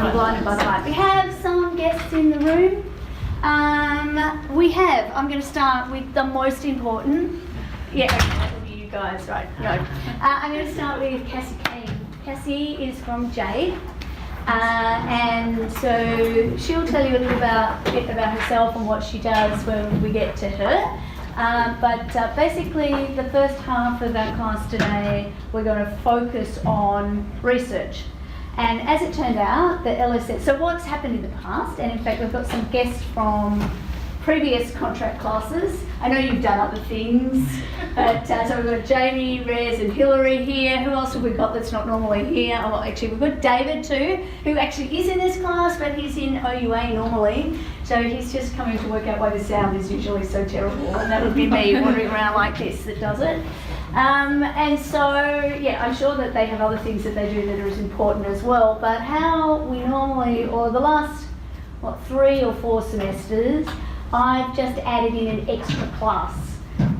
I'm blinded by the light. We have some guests in the room. I'm going to start with the most important. Yeah, okay, that will be you guys, right? No. I'm going to start with Cassie Keen. Cassie is from Jade. And so she'll tell you a little bit about herself and what she does when we get to her. But basically, the first half of our class today, we're going to focus on research. And as it turned out, the LSS, so what's happened in the past, and in fact, we've got some guests from previous contract classes. I know you've done other things, but so we've got Jamie, Rez and Hillary here. Who else have we got that's not normally here? Oh, well, actually we've got David too, who actually is in this class, but he's in OUA normally. So he's just coming to work out why the sound is usually so terrible, and that would be me wandering around like this that does it. And so, yeah, I'm sure that they have other things that they do that are as important as well, but how we normally, or the last, 3 or 4 semesters, I've just added in an extra class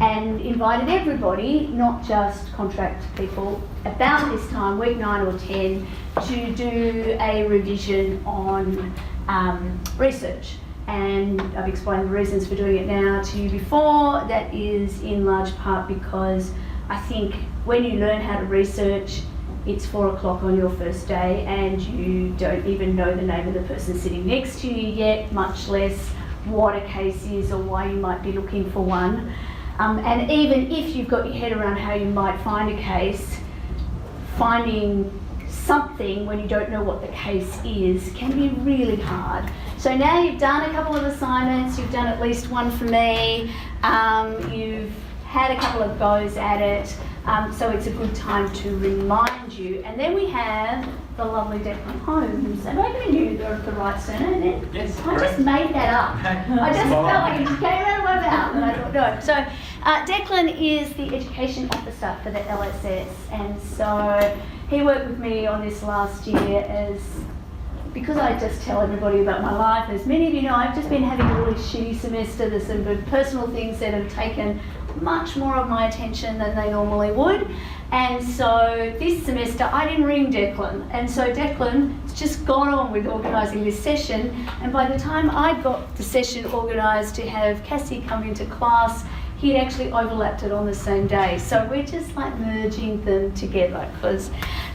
and invited everybody, not just contract people, about this time, week 9 or 10, to do a revision on research. And I've explained the reasons for doing it now to you before. That is in large part because I think when you learn how to research, it's 4 o'clock on your first day and you don't even know the name of the person sitting next to you yet, much less what a case is or why you might be looking for one. And even if you've got your head around how you might find a case, finding something when you don't know what the case is can be really hard. So now you've done a couple of assignments, you've done at least one for me, you've had a couple of goes at it, so it's a good time to remind you. And then we have the lovely Declan Holmes. Am I giving you the right surname? Yes. I just made that up. I just felt like it came out of my mouth and I thought no. So Declan is the education officer for the LSS, and so he worked with me on this last year because I just tell everybody about my life. As many of you know, I've just been having a really shitty semester. There's some good personal things that have taken much more of my attention than they normally would. And so this semester I didn't ring Declan. And so Declan's just gone on with organising this session. And by the time I got the session organised to have Cassie come into class, he'd actually overlapped it on the same day. So we're just like merging them together.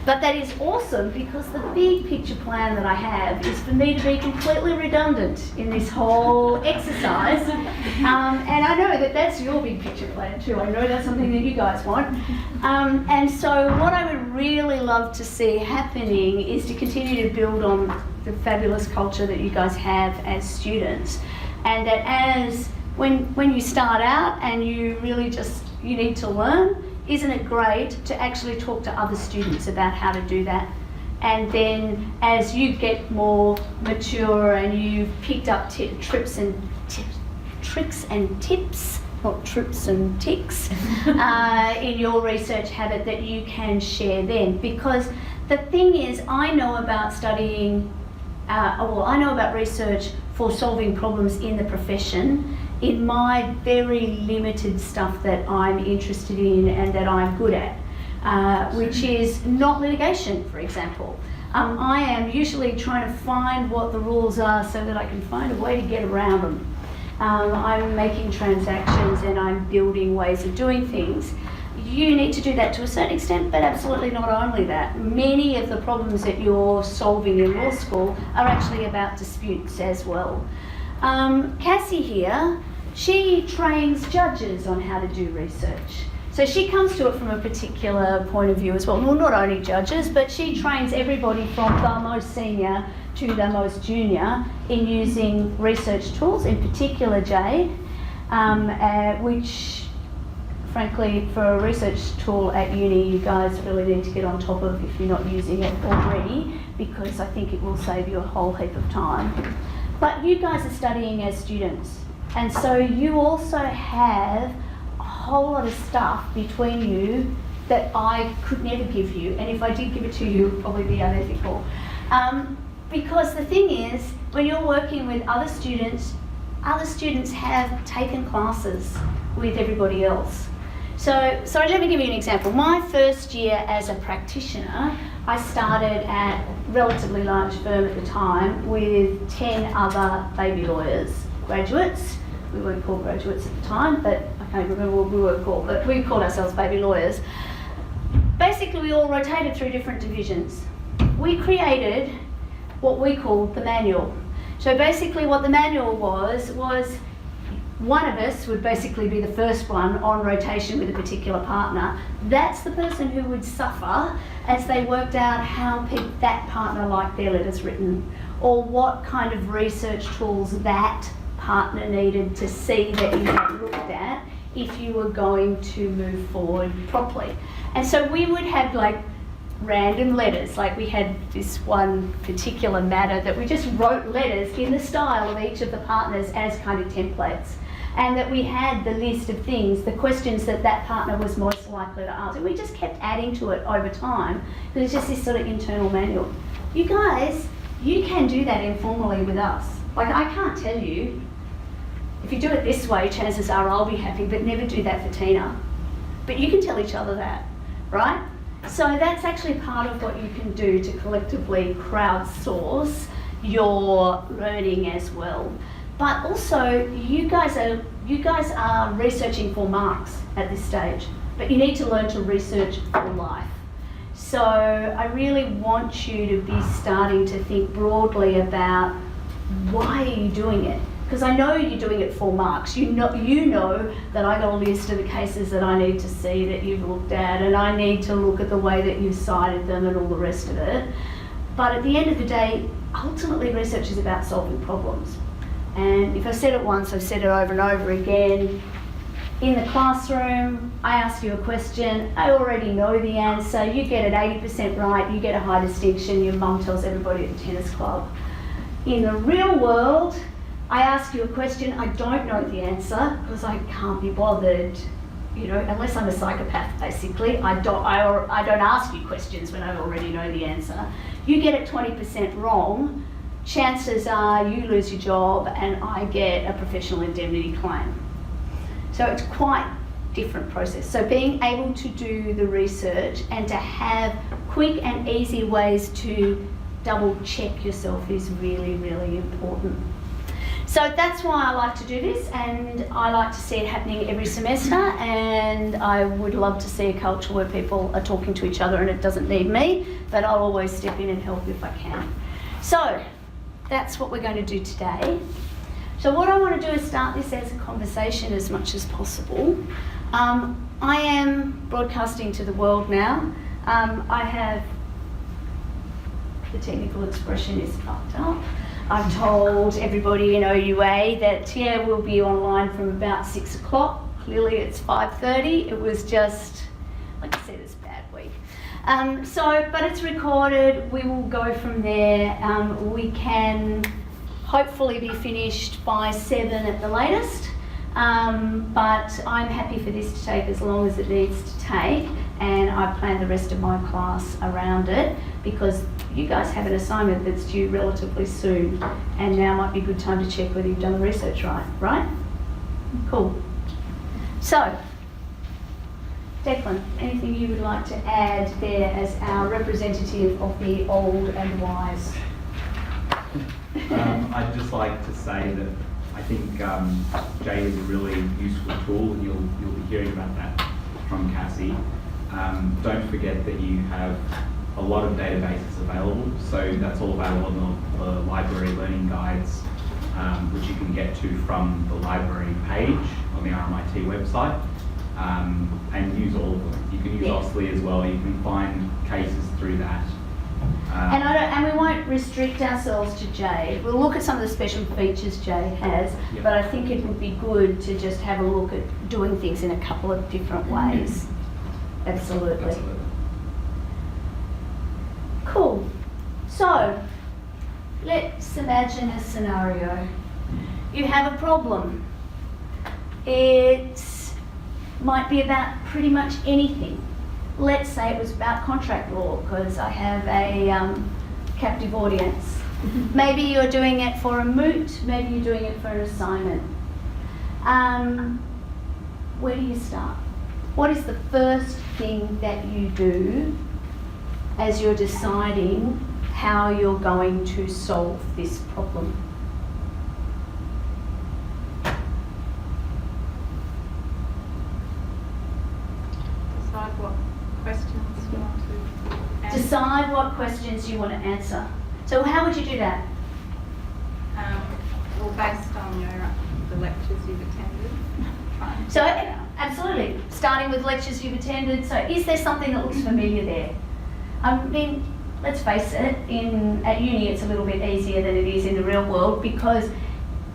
But that is awesome because the big picture plan that I have is for me to be completely redundant in this whole exercise. And I know that that's your big picture plan too. I know that's something that you guys want. And so what I would really love to see happening is to continue to build on the fabulous culture that you guys have as students. And that when you start out and you really you need to learn, isn't it great to actually talk to other students about how to do that? And then as you get more mature and you've picked up tricks and tips, not trips and ticks, in your research habit that you can share then. Because the thing is, I know about I know about research for solving problems in the profession, in my very limited stuff that I'm interested in and that I'm good at, which is not litigation, for example. I am usually trying to find what the rules are so that I can find a way to get around them. I'm making transactions and I'm building ways of doing things. You need to do that to a certain extent, but absolutely not only that. Many of the problems that you're solving in law school are actually about disputes as well. Cassie here, she trains judges on how to do research. So she comes to it from a particular point of view as well. Well, not only judges, but she trains everybody from the most senior to the most junior in using research tools, in particular Jade, which frankly for a research tool at uni you guys really need to get on top of if you're not using it already, because I think it will save you a whole heap of time. But you guys are studying as students, and so you also have a whole lot of stuff between you that I could never give you, and if I did give it to you, it would probably be unethical. Because the thing is, when you're working with other students have taken classes with everybody else. So, sorry, let me give you an example. My first year as a practitioner, I started at a relatively large firm at the time with 10 other baby lawyers, graduates. We weren't called graduates at the time, but I can't remember what we were called, but we called ourselves baby lawyers. Basically, we all rotated through different divisions. We created what we called the manual. So basically what the manual was one of us would basically be the first one on rotation with a particular partner. That's the person who would suffer as they worked out how that partner liked their letters written, or what kind of research tools that partner needed to see that you had looked at if you were going to move forward properly. And so we would have like random letters, like we had this one particular matter that we just wrote letters in the style of each of the partners as kind of templates, and that we had the list of things, the questions that that partner was most likely to ask, and we just kept adding to it over time because it's just this sort of internal manual. You guys, you can do that informally with us. Like, I can't tell you, if you do it this way, chances are I'll be happy, but never do that for Tina. But you can tell each other that, right? So that's actually part of what you can do to collectively crowdsource your learning as well. But also, you guys are researching for marks at this stage, but you need to learn to research for life. So I really want you to be starting to think broadly about why are you doing it? Because I know you're doing it for marks. You know that I got a list of the cases that I need to see that you've looked at, and I need to look at the way that you've cited them and all the rest of it. But at the end of the day, ultimately research is about solving problems. And if I've said it once, I've said it over and over again. In the classroom, I ask you a question, I already know the answer, you get it 80% right, you get a high distinction, your mum tells everybody at the tennis club. In the real world, I ask you a question, I don't know the answer because I can't be bothered, unless I'm a psychopath basically. I don't ask you questions when I already know the answer. You get it 20% wrong, chances are you lose your job and I get a professional indemnity claim. So it's quite a different process. So being able to do the research and to have quick and easy ways to double check yourself is really, really important. So that's why I like to do this, and I like to see it happening every semester, and I would love to see a culture where people are talking to each other and it doesn't need me, but I'll always step in and help if I can. So that's what we're going to do today. So what I want to do is start this as a conversation as much as possible. I am broadcasting to the world now. I have, the technical expression is fucked up. I've told everybody in OUA that, we'll be online from about 6 o'clock. Clearly it's 5:30. It was just, like I said, it's a bad week. But it's recorded. We will go from there. We can hopefully be finished by 7 at the latest. But I'm happy for this to take as long as it needs to take, and I plan the rest of my class around it because you guys have an assignment that's due relatively soon, and now might be a good time to check whether you've done the research right? Cool. So, Declan, anything you would like to add there as our representative of the old and wise? I'd just like to say that I think Jade is a really useful tool, and you'll be hearing about that from Cassie. Don't forget that you have a lot of databases available, so that's all available on the library learning guides, which you can get to from the library page on the RMIT website, and use all of them. You can use OSLI as well. You can find cases through that. And we won't restrict ourselves to Jade. We'll look at some of the special features Jade has, but I think it would be good to just have a look at doing things in a couple of different ways. Absolutely. Cool. So, let's imagine a scenario. You have a problem. It might be about pretty much anything. Let's say it was about contract law, because I have a captive audience. Maybe you're doing it for a moot, maybe you're doing it for an assignment. Where do you start? what is the first thing that you do as you're deciding how you're going to solve this problem? Decide what questions you want to answer. Decide what questions you want to answer. So how would you do that? Well, based on the lectures you've attended. So, absolutely, starting with lectures you've attended. So, is there something that looks familiar there? I mean, let's face it, at uni it's a little bit easier than it is in the real world, because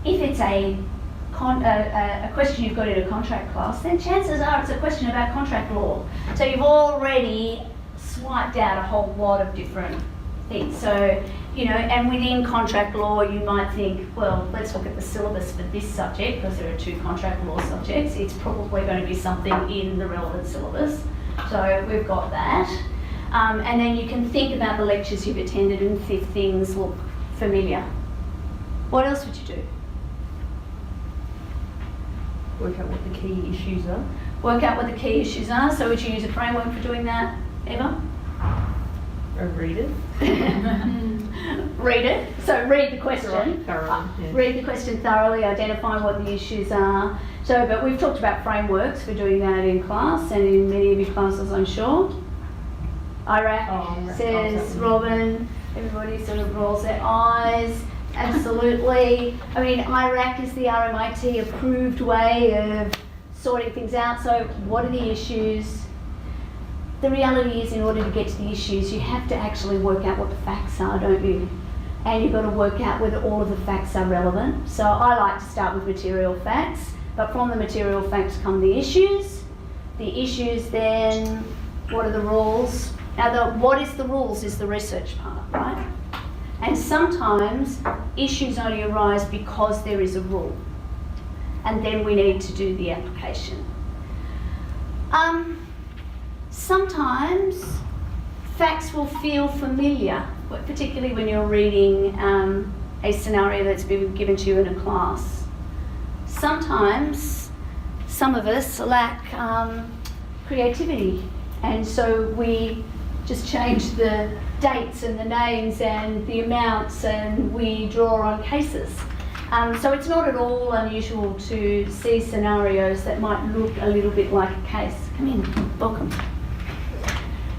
if it's a question you've got in a contract class, then chances are it's a question about contract law. So you've already swiped out a whole lot of different things. So, and within contract law, you might think, well, let's look at the syllabus for this subject, because there are 2 contract law subjects. It's probably going to be something in the relevant syllabus. So we've got that. And then you can think about the lectures you've attended and if things look familiar. What else would you do? Work out what the key issues are. Work out what the key issues are. So would you use a framework for doing that, Eva? Or read it. Read it. So read the question. Thoroughly, yeah. Read the question thoroughly, identify what the issues are. So, but we've talked about frameworks for doing that in class and in many of your classes, I'm sure. IRAC says Robin. Everybody sort of rolls their eyes. Absolutely. I mean, IRAC is the RMIT approved way of sorting things out. So what are the issues? The reality is, in order to get to the issues, you have to actually work out what the facts are, don't you? And you've got to work out whether all of the facts are relevant. So I like to start with material facts, but from the material facts come the issues. The issues then, what are the rules? Now, what is the rules is the research part, right? And sometimes issues only arise because there is a rule. And then we need to do the application. Sometimes facts will feel familiar, particularly when you're reading a scenario that's been given to you in a class. Sometimes some of us lack creativity, and so we just change the dates and the names and the amounts, and we draw on cases. So it's not at all unusual to see scenarios that might look a little bit like a case. Come in, welcome.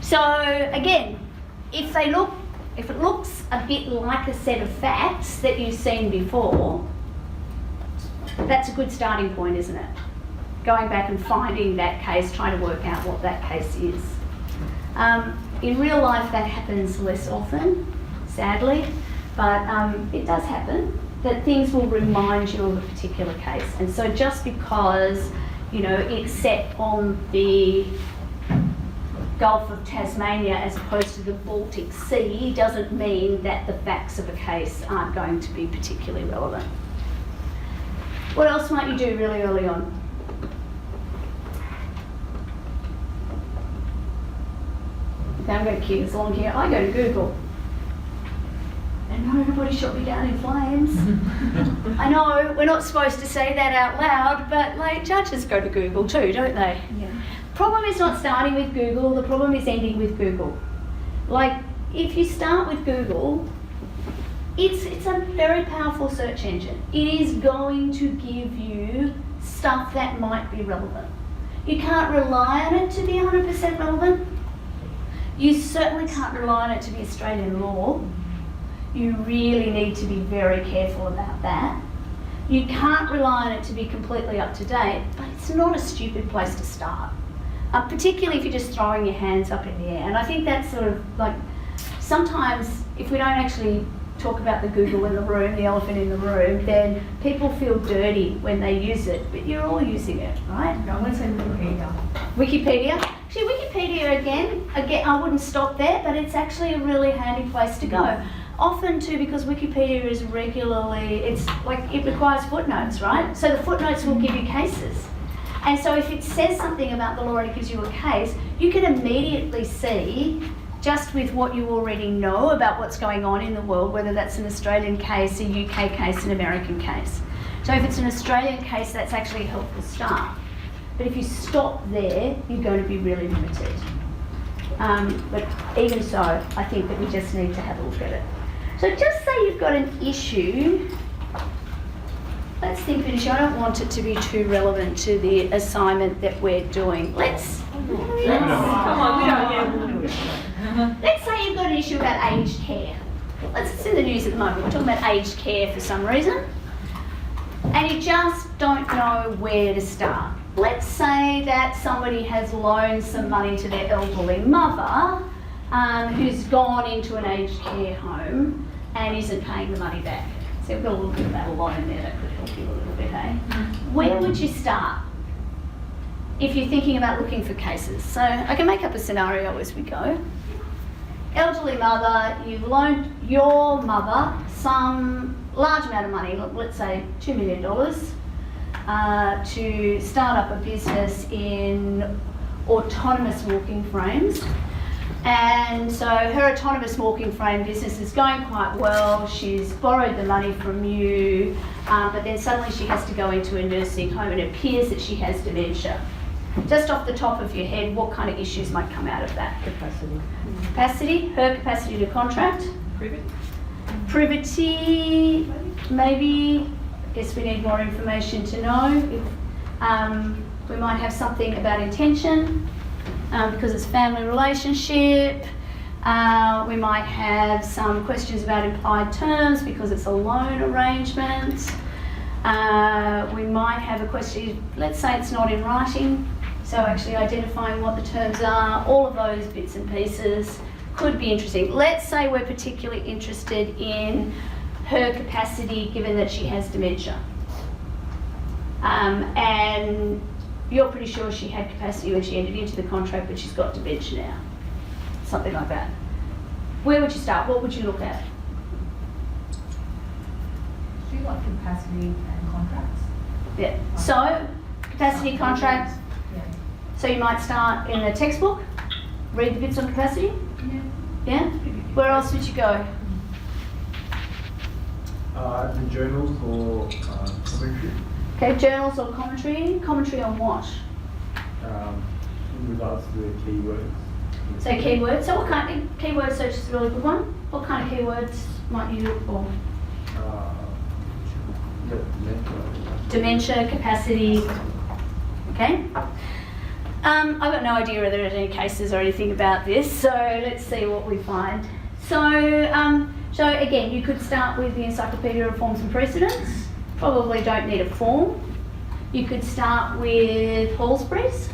So again, if it looks a bit like a set of facts that you've seen before, that's a good starting point, isn't it? Going back and finding that case, trying to work out what that case is. In real life that happens less often, sadly, but it does happen that things will remind you of a particular case. And so just because, it's set on the Gulf of Tasmania as opposed to the Baltic Sea doesn't mean that the facts of a case aren't going to be particularly relevant. What else might you do really early on? Now I'm going to keep this along here. I go to Google. And not everybody shot me down in flames. I know, we're not supposed to say that out loud, but judges go to Google too, don't they? Yeah. Problem is not starting with Google, the problem is ending with Google. If you start with Google, it's a very powerful search engine. It is going to give you stuff that might be relevant. You can't rely on it to be 100% relevant. You certainly can't rely on it to be Australian law. You really need to be very careful about that. You can't rely on it to be completely up to date, but it's not a stupid place to start. Particularly if you're just throwing your hands up in the air. And I think that's sort of sometimes if we don't actually talk about the Google in the room, the elephant in the room, then people feel dirty when they use it, but you're all using it, right? No, I want to say Wikipedia. Wikipedia. Actually, Wikipedia again, I wouldn't stop there, but it's actually a really handy place to go. Often too, because Wikipedia is regularly, it requires footnotes, right? So the footnotes will give you cases. And so if it says something about the law and it gives you a case, you can immediately see, just with what you already know about what's going on in the world, whether that's an Australian case, a UK case, an American case. So if it's an Australian case, that's actually a helpful start. But if you stop there, you're going to be really limited. But even so, I think that we just need to have a look at it. So just say you've got an issue. Let's think of an issue. I don't want it to be too relevant to the assignment that we're doing. Let's Come on, we don't get let's say you've got an issue about aged care. It's in the news at the moment. We're talking about aged care for some reason. And you just don't know where to start. Let's say that somebody has loaned some money to their elderly mother who's gone into an aged care home and isn't paying the money back. So we've got a little bit about a loan there that could help you a little bit, eh? Where would you start if you're thinking about looking for cases? So I can make up a scenario as we go. Elderly mother, you've loaned your mother some large amount of money, let's say $2 million, to start up a business in autonomous walking frames. And so her autonomous walking frame business is going quite well. She's borrowed the money from you, but then suddenly she has to go into a nursing home and it appears that she has dementia. Just off the top of your head, what kind of issues might come out of that? capacity. Capacity, her capacity to contract. Privity. Privity, maybe. I guess we need more information to know. We might have something about intention, because it's family relationship. We might have some questions about implied terms because it's a loan arrangement. We might have a question, let's say it's not in writing, so actually identifying what the terms are, all of those bits and pieces could be interesting. Let's say we're particularly interested in her capacity given that she has dementia. And you're pretty sure she had capacity when she entered into the contract, but she's got dementia now. Something like that. Where would you start? What would you look at? Do you like capacity and contracts? Yeah. So, capacity contract. Yeah. So you might start in a textbook, read the bits on capacity. Yeah? Where else would you go? The journals or commentary Okay, journals or commentary. Commentary on what? in regards to the keywords. So keywords. So what kind of keyword search is a really good one? What kind of keywords might you look for? Dementia, capacity. Okay. I've got no idea whether there's any cases or anything about this, so let's see what we find. So again, you could start with the Encyclopedia of Forms and Precedents. Probably don't need a form. You could start with Halsbury's.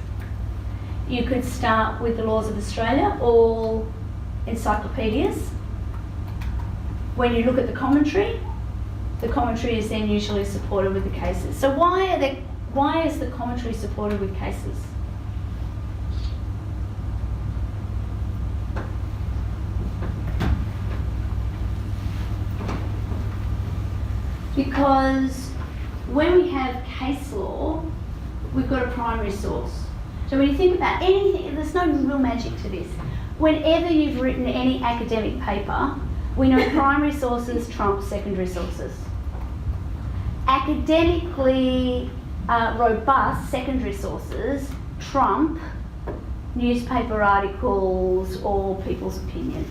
You could start with the Laws of Australia, all encyclopedias. When you look at the commentary is then usually supported with the cases. So why is the commentary supported with cases? Because when we have case law, we've got a primary source. So when you think about anything, there's no real magic to this. Whenever you've written any academic paper, we know primary sources trump secondary sources. Academically robust secondary sources trump newspaper articles or people's opinion.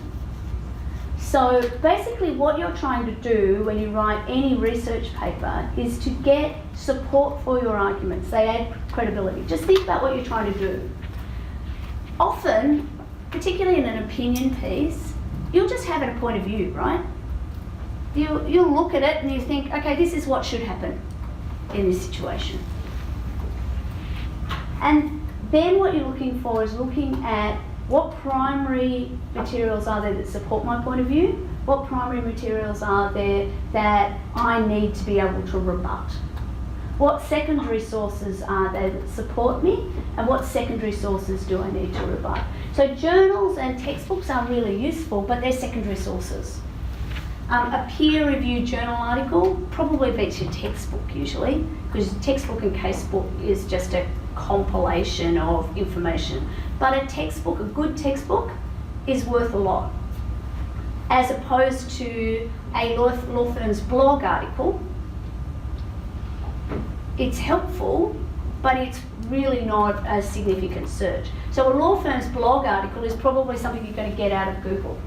So basically what you're trying to do when you write any research paper is to get support for your arguments. They add credibility. Just think about what you're trying to do. Often, particularly in an opinion piece, you'll just have a point of view, right? You'll look at it and you think, okay, this is what should happen in this situation. And then what you're looking for is looking at what primary materials are there that support my point of view? What primary materials are there that I need to be able to rebut? What secondary sources are there that support me? And what secondary sources do I need to rebut? So journals and textbooks are really useful, but they're secondary sources. A peer-reviewed journal article probably beats your textbook usually, because textbook and casebook is just a compilation of information. But a textbook, a good textbook, is worth a lot. As opposed to a law firm's blog article, it's helpful, but it's really not a significant search. So a law firm's blog article is probably something you're going to get out of Google.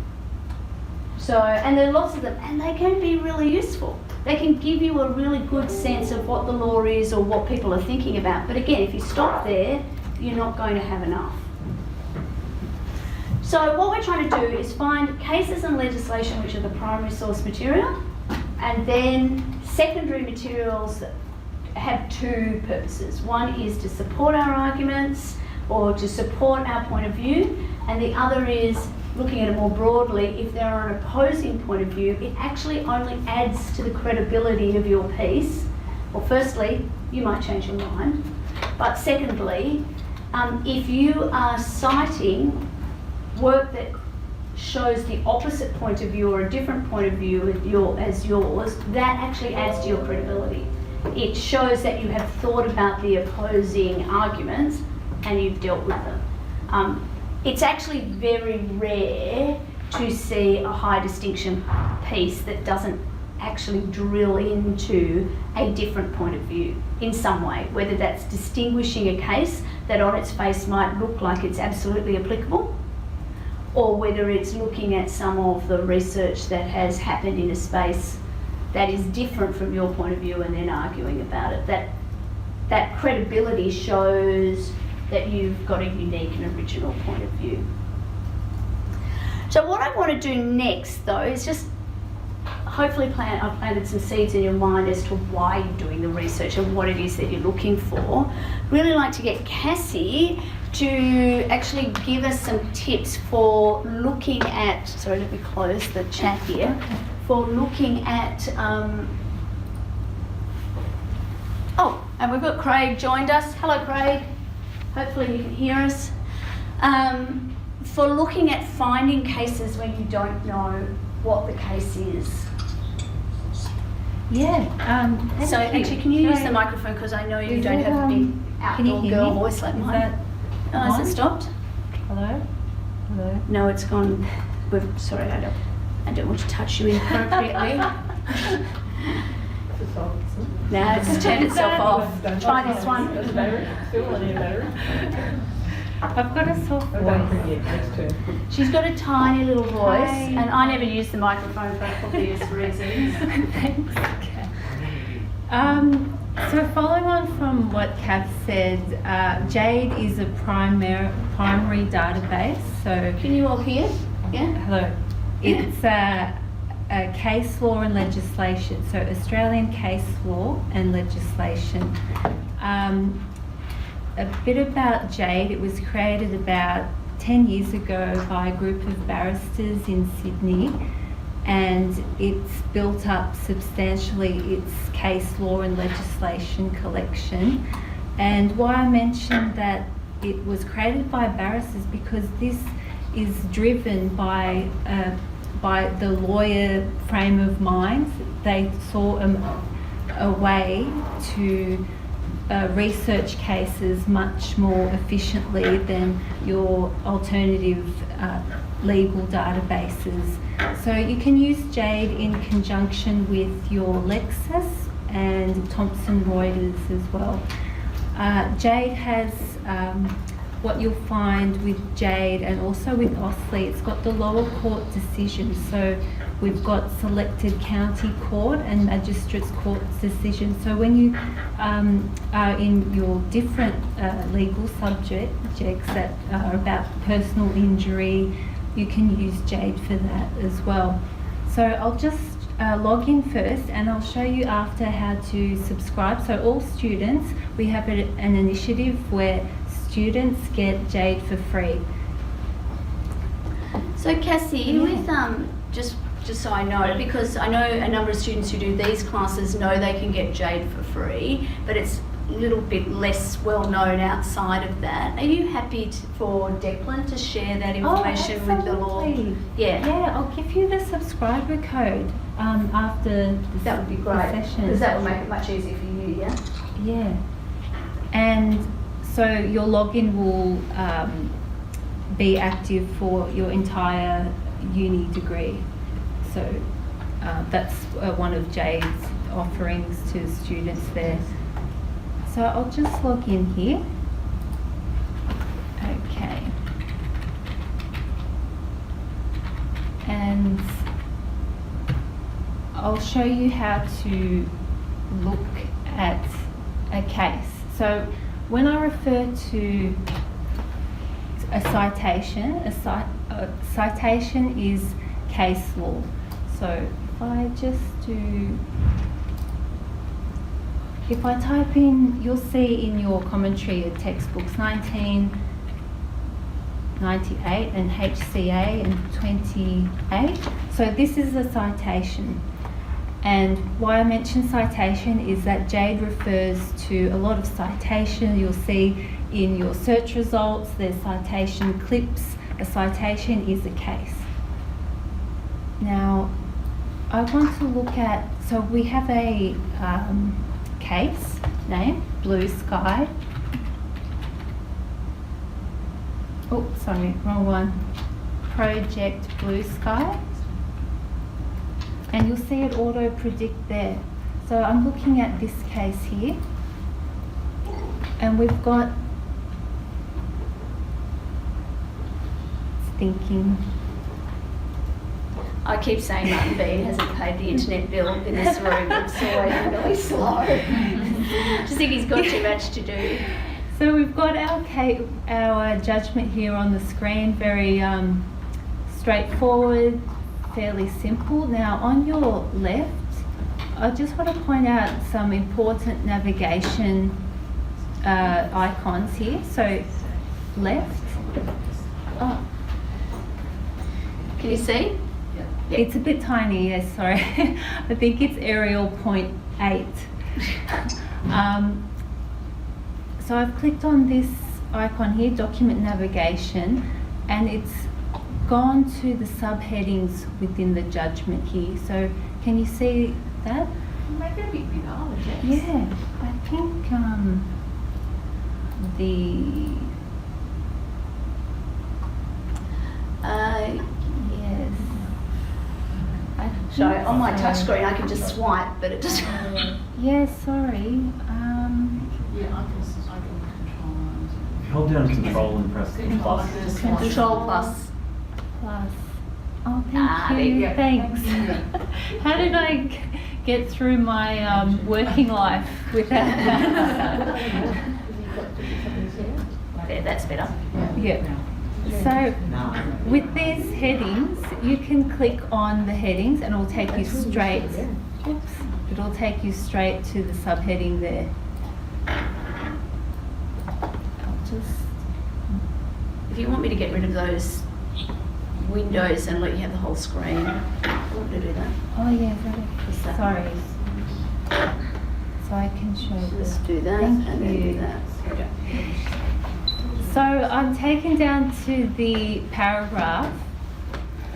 So, and there are lots of them, and they can be really useful. They can give you a really good sense of what the law is or what people are thinking about. But again, if you stop there, you're not going to have enough. So what we're trying to do is find cases and legislation which are the primary source material, and then secondary materials that have two purposes. One is to support our arguments or to support our point of view, and the other is looking at it more broadly. If there are an opposing point of view, it actually only adds to the credibility of your piece. Well, firstly, you might change your mind, but secondly, if you are citing work that shows the opposite point of view or a different point of view as yours, that actually adds to your credibility. It shows that you have thought about the opposing arguments and you've dealt with them. It's actually very rare to see a high distinction piece that doesn't actually drill into a different point of view in some way, whether that's distinguishing a case that on its face might look like it's absolutely applicable, or whether it's looking at some of the research that has happened in a space that is different from your point of view and then arguing about it. That credibility shows that you've got a unique and original point of view. So what I want to do next though is just hopefully I've planted some seeds in your mind as to why you're doing the research and what it is that you're looking for. Really like to get Cassie to actually give us some tips for looking at, sorry, let me close the chat here, for looking at, oh, and we've got Craig joined us. Hello, Craig. Hopefully you can hear us. For looking at finding cases when you don't know what the case is. Yeah. So actually, can you use the microphone, because I know you don't have a big outdoor girl voice like mine. Oh, is it stopped? Hello? Hello? No, it's gone. Sorry, I don't want to touch you inappropriately. No, it's turned itself off. Try this one. I've got a soft voice. She's got a tiny little voice, and I never use the microphone for obvious reasons. Thanks. Okay. So following on from what Kath said, Jade is a primary database. So Can you all hear? Yeah. hello. It's a case law and legislation. So Australian case law and legislation. A bit about Jade. It was created about 10 years ago by a group of barristers in Sydney, and it's built up substantially its case law and legislation collection. And why I mentioned that it was created by barristers, because this is driven by the lawyer frame of mind. They saw a way to research cases much more efficiently than your alternative legal databases. So you can use Jade in conjunction with your Lexis and Thomson Reuters as well. Jade has what you'll find with Jade and also with Ostley, it's got the lower court decisions. So we've got selected county court and magistrates court decisions. So when you are in your different legal subjects that are about personal injury, you can use Jade for that as well. So I'll just log in first, and I'll show you after how to subscribe. So all students, we have an initiative where students get Jade for free. So Cassie, with just so I know, because I know a number of students who do these classes know they can get Jade for free, but it's a little bit less well known outside of that. Are you happy for Declan to share that information with the law? Yeah. Yeah, I'll give you the subscriber code after That would be great, session. because that will make it much easier for you, yeah? Yeah. And so your login will be active for your entire uni degree. So that's one of Jade's offerings to students there. So I'll just log in here. Okay. And I'll show you how to look at a case. So when I refer to a citation, a citation is case law. So if I type in, you'll see in your commentary of textbooks 1998 and HCA and 28. So this is a citation. And why I mention citation is that Jade refers to a lot of citation. You'll see in your search results, there's citation clips. A citation is a case. Now, I want to look at, so we have a case name, Blue Sky. Oh, sorry, wrong one. Project Blue Sky. And you'll see it auto predict there. So I'm looking at this case here. And we've got, it's thinking. I keep saying Martin Bean hasn't paid the internet bill in this room. It's always really slow. Just think he's got too much to do. So we've got our judgment here on the screen, very straightforward, fairly simple. Now on your left, I just want to point out some important navigation icons here. So left. Oh. Can you see? Yep. It's a bit tiny, yes, sorry. I think it's Arial 0.8. So I've clicked on this icon here, document navigation, and it's gone to the subheadings within the judgment here. So can you see that? Maybe a bit bigger, the text. Yeah, I think yes. Sorry, on my touchscreen I can just swipe, but it doesn't. Yeah, sorry. Yeah, I can Hold down control and press plus. Control plus. Plus. Oh, thank there you. you go. Thanks. How did I get through my working life without that? There, that's better. Yeah. So with these headings, you can click on the headings and it'll take you straight. Oops. It'll take you straight to the subheading there. If you want me to get rid of those windows and let you have the whole screen, I want to do that. Oh yeah, sorry. So I can show you. Let's do that Thank and then you. do that. Okay. So I'm taken down to the paragraph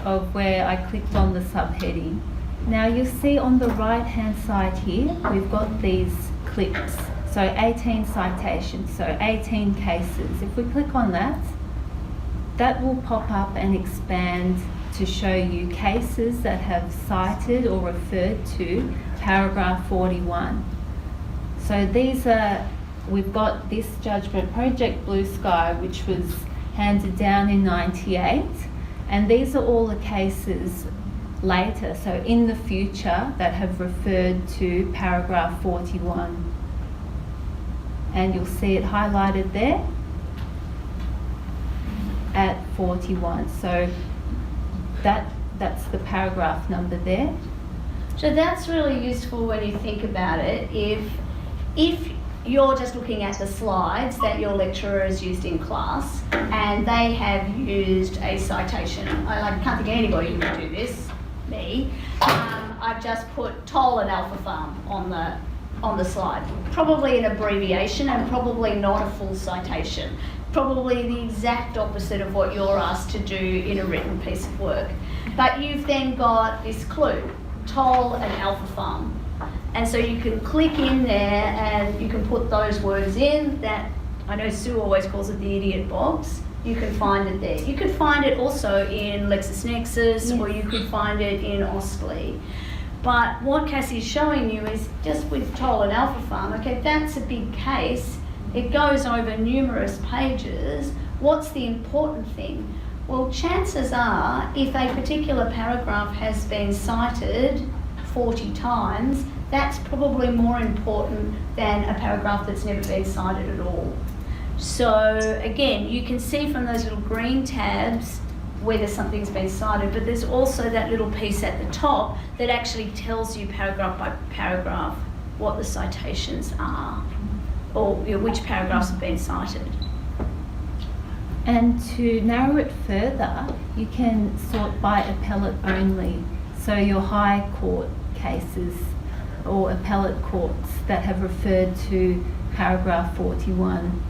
of where I clicked on the subheading. Now you'll see on the right hand side here, we've got these clips. So 18 citations, so 18 cases. If we click on that, that will pop up and expand to show you cases that have cited or referred to paragraph 41. So these are, we've got this judgment, Project Blue Sky, which was handed down in 98, and these are all the cases later, so in the future, that have referred to paragraph 41. And you'll see it highlighted there at 41. So that's the paragraph number there. So that's really useful when you think about it. If you're just looking at the slides that your lecturer has used in class and they have used a citation, I can't think of anybody who would do this, me. I've just put toll and alpha farm on the slide. Probably an abbreviation and probably not a full citation. Probably the exact opposite of what you're asked to do in a written piece of work. But you've then got this clue, toll and alpha farm. And so you can click in there and you can put those words in that, I know Sue always calls it the idiot box. You can find it there. You could find it also in LexisNexis, or you could find it in Ostly. But what Cassie's showing you is just with toll and alpha farm, okay, that's a big case. It goes over numerous pages. What's the important thing? Well, chances are, if a particular paragraph has been cited 40 times, that's probably more important than a paragraph that's never been cited at all. So again, you can see from those little green tabs whether something's been cited, but there's also that little piece at the top that actually tells you paragraph by paragraph what the citations are, or which paragraphs have been cited. And to narrow it further, you can sort by appellate only. So your high court cases or appellate courts that have referred to paragraph 41.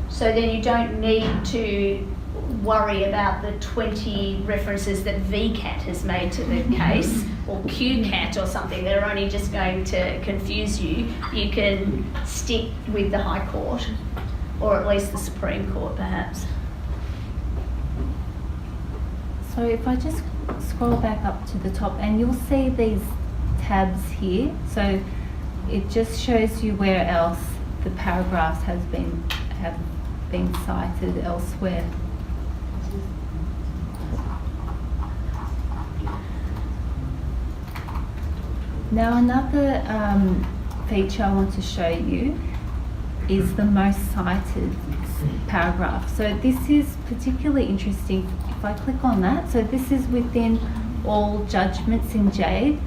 So then you don't need to worry about the 20 references that VCAT has made to the case, or QCAT or something. They're only just going to confuse you. You can stick with the High Court, or at least the Supreme Court perhaps. So if I just scroll back up to the top, and you'll see these tabs here. So it just shows you where else the paragraphs have been cited elsewhere. Now another feature I want to show you is the most cited paragraph. So this is particularly interesting. If I click on that, so this is within all judgments in Jade.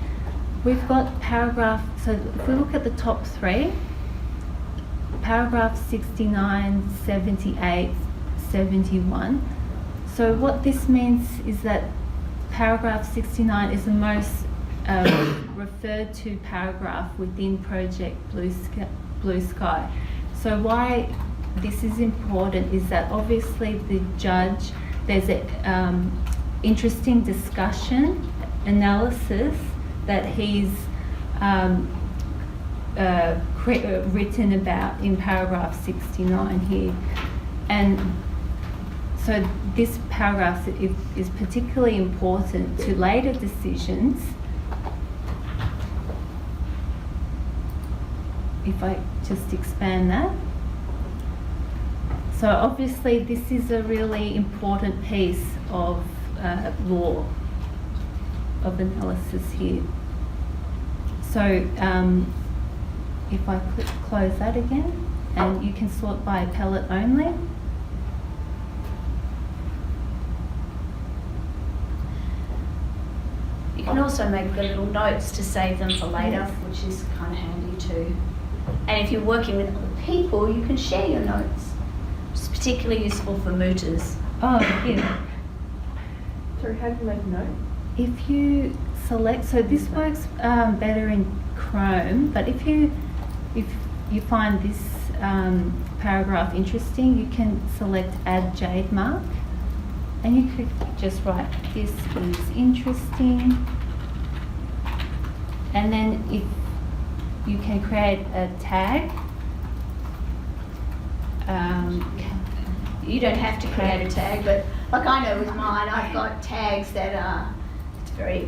We've got paragraph, so if we look at the top three, paragraph 69, 78, 71. So what this means is that paragraph 69 is the most referred to paragraph within Project Blue Sky. So why this is important is that obviously the judge, there's an interesting discussion, analysis that he's written about in paragraph 69 here. And so this paragraph is particularly important to later decisions. If I just expand that. So obviously this is a really important piece of law, of analysis here. So if I close that again, and you can sort by appellate only. You can also make the little notes to save them for later, which is kind of handy too. And if you're working with other people, you can share your notes, which is particularly useful for mooters. Oh, yeah. Sorry, how do you make a note? If you select, so this works better in Chrome, but if you find this paragraph interesting, you can select Add Jade Mark, and you could just write, this is interesting, and then if you can create a tag. You don't have to create a tag, but like I know with mine, I've got tags that are, it's very,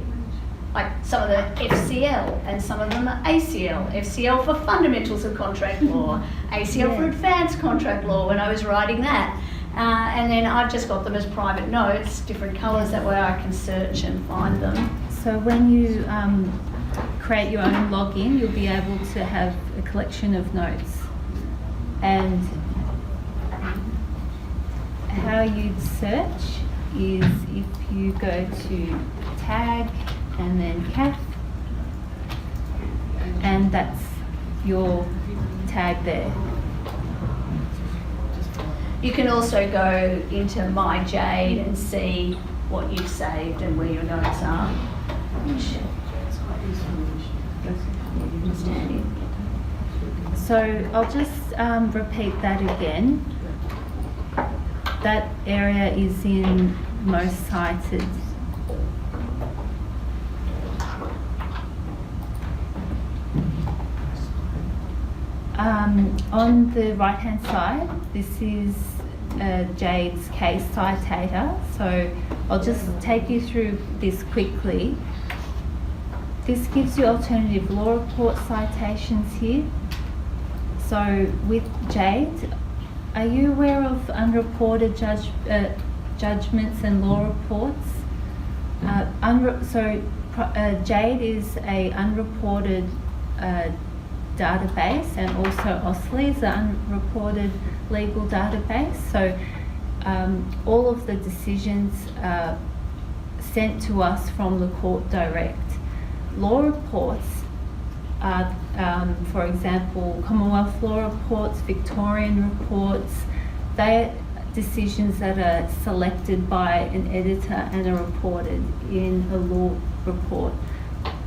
like some of the FCL and some of them are ACL. FCL for fundamentals of contract law, ACL for advanced contract law when I was writing that. And then I've just got them as private notes, different colours, that way I can search and find them. So when you create your own login, you'll be able to have a collection of notes. And how you'd search is if you go to tag and then CAF, and that's your tag there. You can also go into My Jade and see what you've saved and where your notes are. So I'll just repeat that again. That area is in most cited. On the right hand side, this is Jade's case citator. So I'll just take you through this quickly. this gives you alternative law report citations here. So with Jade, are you aware of unreported judgments and law reports? Jade is a unreported database, and also OSLI is an unreported legal database. So all of the decisions are sent to us from the court direct. Law reports are, for example, Commonwealth law reports, Victorian reports. They are decisions that are selected by an editor and are reported in a law report.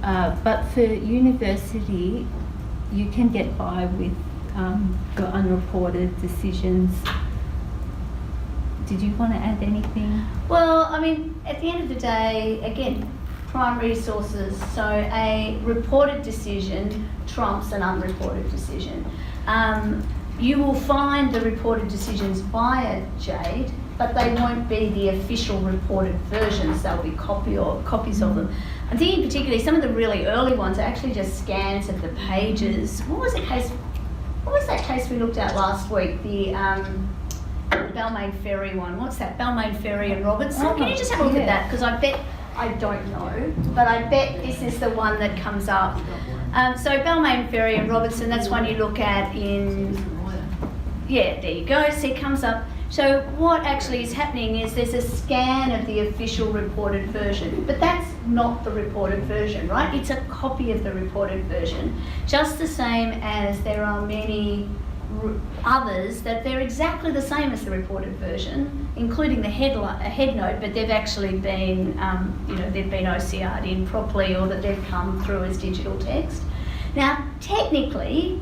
But for university, you can get by with your unreported decisions. Did you want to add anything? Well, I mean, at the end of the day, again, primary sources. So a reported decision trumps an unreported decision. You will find the reported decisions via Jade, but they won't be the official reported versions. They'll be copies of them. I'm thinking particularly some of the really early ones are actually just scans of the pages. What was that case we looked at last week? The Balmain Ferry one. What's that? Balmain Ferry and Robertson. Can you just have a look at that? Because I don't know, but I bet this is the one that comes up. So Balmain Ferry and Robertson, that's one you look at in, yeah, there you go, see it comes up. So what actually is happening is there's a scan of the official reported version, but that's not the reported version, right? It's a copy of the reported version, just the same as there are many others that they're exactly the same as the reported version, including the head note, but they've actually been, they've been OCR'd in properly, or that they've come through as digital text. Now, technically,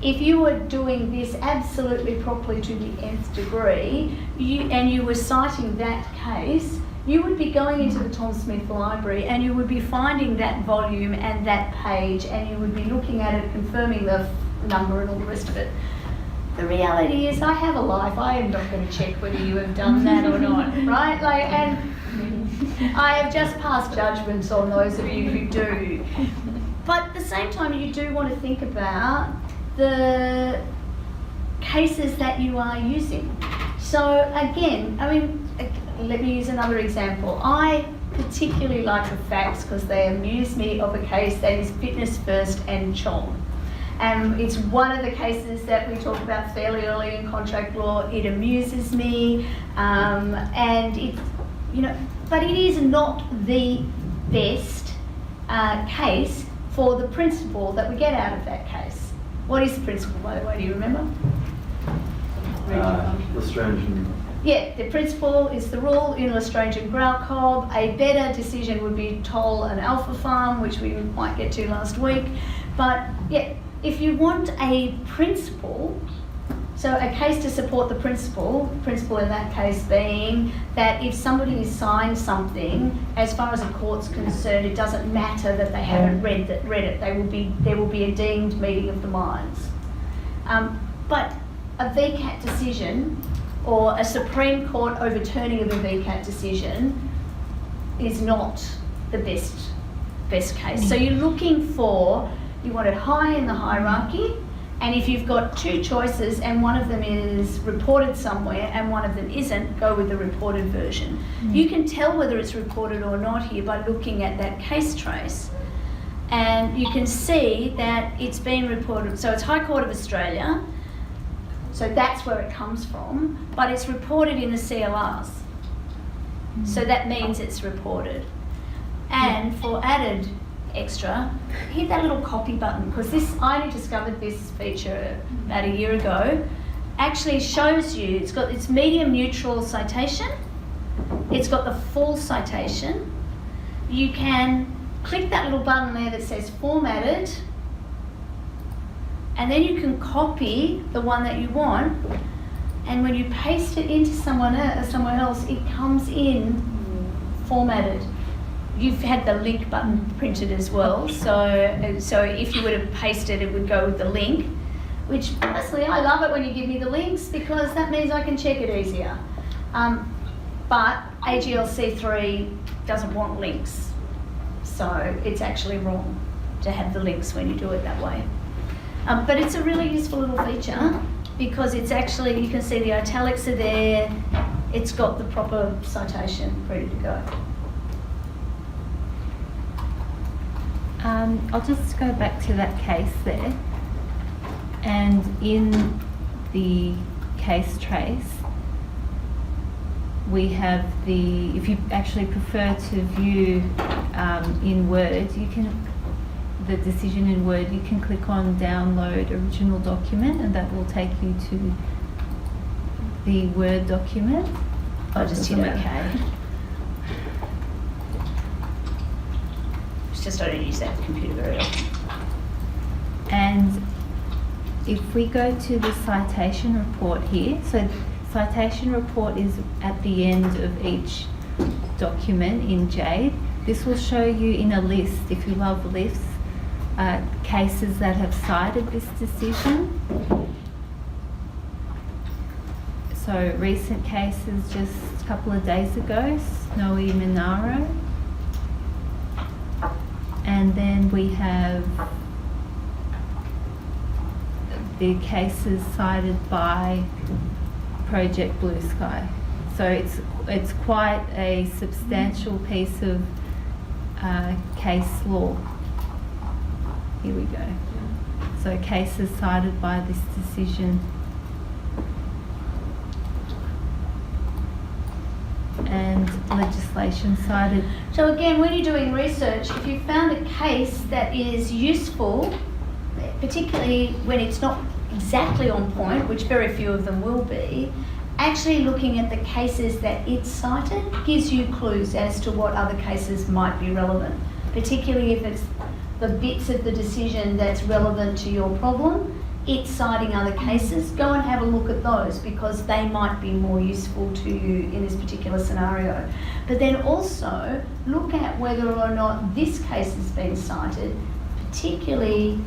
if you were doing this absolutely properly to the nth degree, and you were citing that case, you would be going into the Tom Smith Library and you would be finding that volume and that page, and you would be looking at it, confirming the number and all the rest of it. The reality is, I have a life. I am not going to check whether you have done that or not, right? And I have just passed judgments on those of you who do. But at the same time, you do want to think about the cases that you are using. So again, I mean, let me use another example. I particularly like the facts because they amuse me of a case that is Fitness First and Chong. It's one of the cases that we talk about fairly early in contract law. It amuses me, and it, but it is not the best case for the principle that we get out of that case. What is the principle, by the way? Do you remember? Lestrange and... Yeah, the principle is the rule in Lestrange and Graucob. A better decision would be Toll and Alpha Farm, which we might get to last week. But yeah, if you want a principle, so a case to support the principle in that case being that if somebody has signed something, as far as a court's concerned, it doesn't matter that they haven't read it. There will be a deemed meeting of the minds. But a VCAT decision or a Supreme Court overturning of a VCAT decision is not the best case. So you're looking for, you want it high in the hierarchy, and if you've got two choices and one of them is reported somewhere and one of them isn't, go with the reported version. You can tell whether it's reported or not here by looking at that case trace. And you can see that it's been reported, so it's High Court of Australia, so that's where it comes from, but it's reported in the CLRs. So that means it's reported. And for added extra, hit that little copy button, because I only discovered this feature about a year ago. Actually shows you, it's got its medium neutral citation, it's got the full citation. You can click that little button there that says formatted, and then you can copy the one that you want, and when you paste it into somewhere else, it comes in formatted. You've had the link button printed as well, so if you were to paste it, it would go with the link, which personally I love it when you give me the links, because that means I can check it easier. But AGL C3 doesn't want links. So it's actually wrong to have the links when you do it that way. But it's a really useful little feature because it's actually, you can see the italics are there, it's got the proper citation ready to go. I'll just go back to that case there. And in the case trace, we have if you actually prefer to view in Word, the decision in Word, you can click on download original document and that will take you to the Word document. I'll just hit OK. It's just I don't use that computer very often. And if we go to the citation report here, so citation report is at the end of each document in Jade. This will show you in a list, if you love lists, cases that have cited this decision. So recent cases just a couple of days ago, Snowy Monaro. And then we have the cases cited by Project Blue Sky. So it's quite a substantial piece of case law. Here we go. So cases cited by this decision. And legislation cited. So again, when you're doing research, if you found a case that is useful, particularly when it's not exactly on point, which very few of them will be, actually looking at the cases that it's cited gives you clues as to what other cases might be relevant, particularly if it's the bits of the decision that's relevant to your problem. It's citing other cases. Go and have a look at those because they might be more useful to you in this particular scenario. But then also look at whether or not this case has been cited, particularly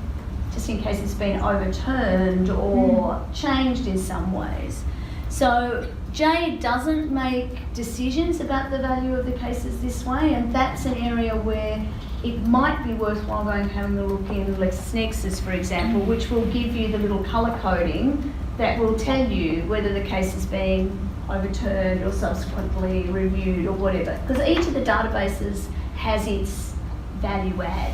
just in case it's been overturned or changed in some ways. So Jade doesn't make decisions about the value of the cases this way, and that's an area where it might be worthwhile going and having a look in LexisNexis, for example, which will give you the little colour coding that will tell you whether the case has been overturned or subsequently reviewed or whatever. Because each of the databases has its value add,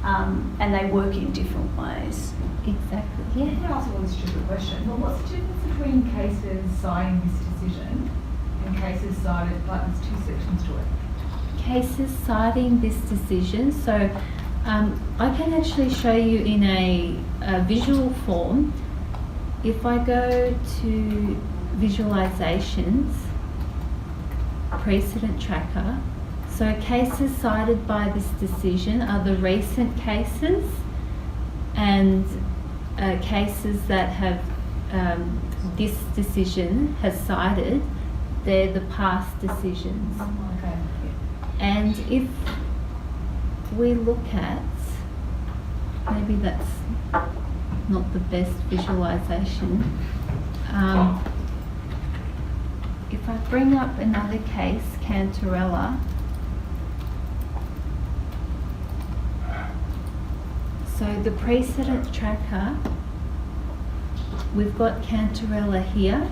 and they work in different ways. Exactly. Yeah. I can ask one stupid question. But what's the difference between cases citing this decision and cases cited, like there's two sections to it? Cases citing this decision. So I can actually show you in a visual form. If I go to visualizations, precedent tracker, so cases cited by this decision are the recent cases, and cases that have this decision has cited, they're the past decisions. Okay. And if we look at, maybe that's not the best visualization. If I bring up another case, Cantarella. So the precedent tracker, we've got Cantarella here.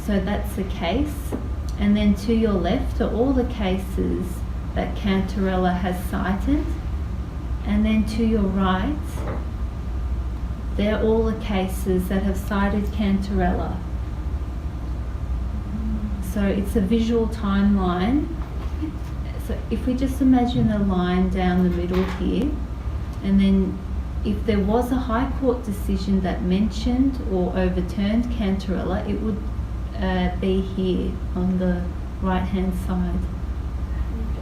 So that's the case. And then to your left are all the cases that Cantarella has cited. And then to your right, they're all the cases that have cited Cantarella. So it's a visual timeline. So if we just imagine a line down the middle here, and then if there was a High Court decision that mentioned or overturned Cantarella, it would be here on the right hand side.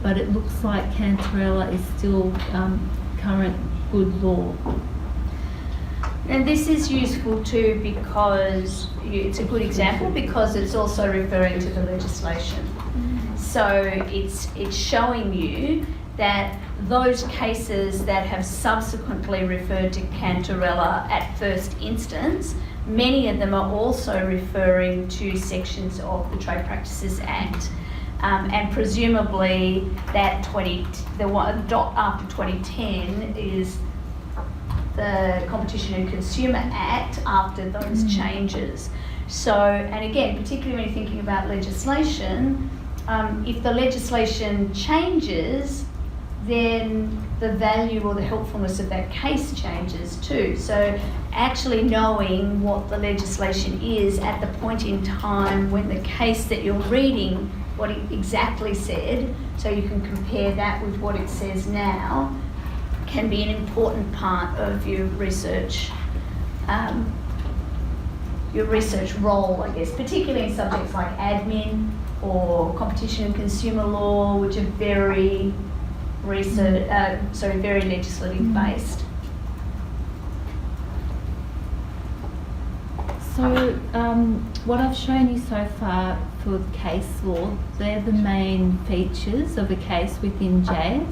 But it looks like Cantarella is still current good law. And this is useful too because it's a good example because it's also referring to the legislation. So it's showing you that those cases that have subsequently referred to Cantarella at first instance, many of them are also referring to sections of the Trade Practices Act And presumably that the one dot after 2010 is the Competition and Consumer Act after those changes. So, and again, particularly when you're thinking about legislation, if the legislation changes, then the value or the helpfulness of that case changes too. So actually knowing what the legislation is at the point in time when the case that you're reading, what it exactly said, so you can compare that with what it says now, can be an important part of your research role, I guess, particularly in subjects like admin or competition and consumer law, which are very very legislative based. So what I've shown you so far for case law, they're the main features of a case within Jade.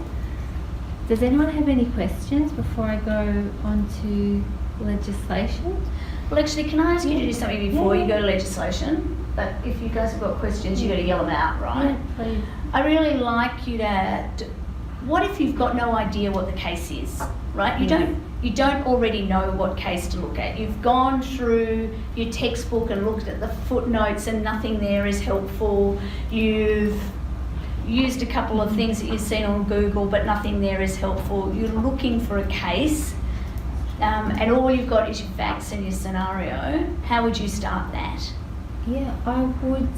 Does anyone have any questions before I go on to legislation? Well, actually, can I ask you to do something before you go to legislation? But if you guys have got questions, you've got to yell them out, right? Yeah, please. I really like you to. What if you've got no idea what the case is, right? You don't already know what case to look at. You've gone through your textbook and looked at the footnotes and nothing there is helpful. You've used a couple of things that you've seen on Google, but nothing there is helpful. You're looking for a case, and all you've got is your facts and your scenario. How would you start that? Yeah, I would,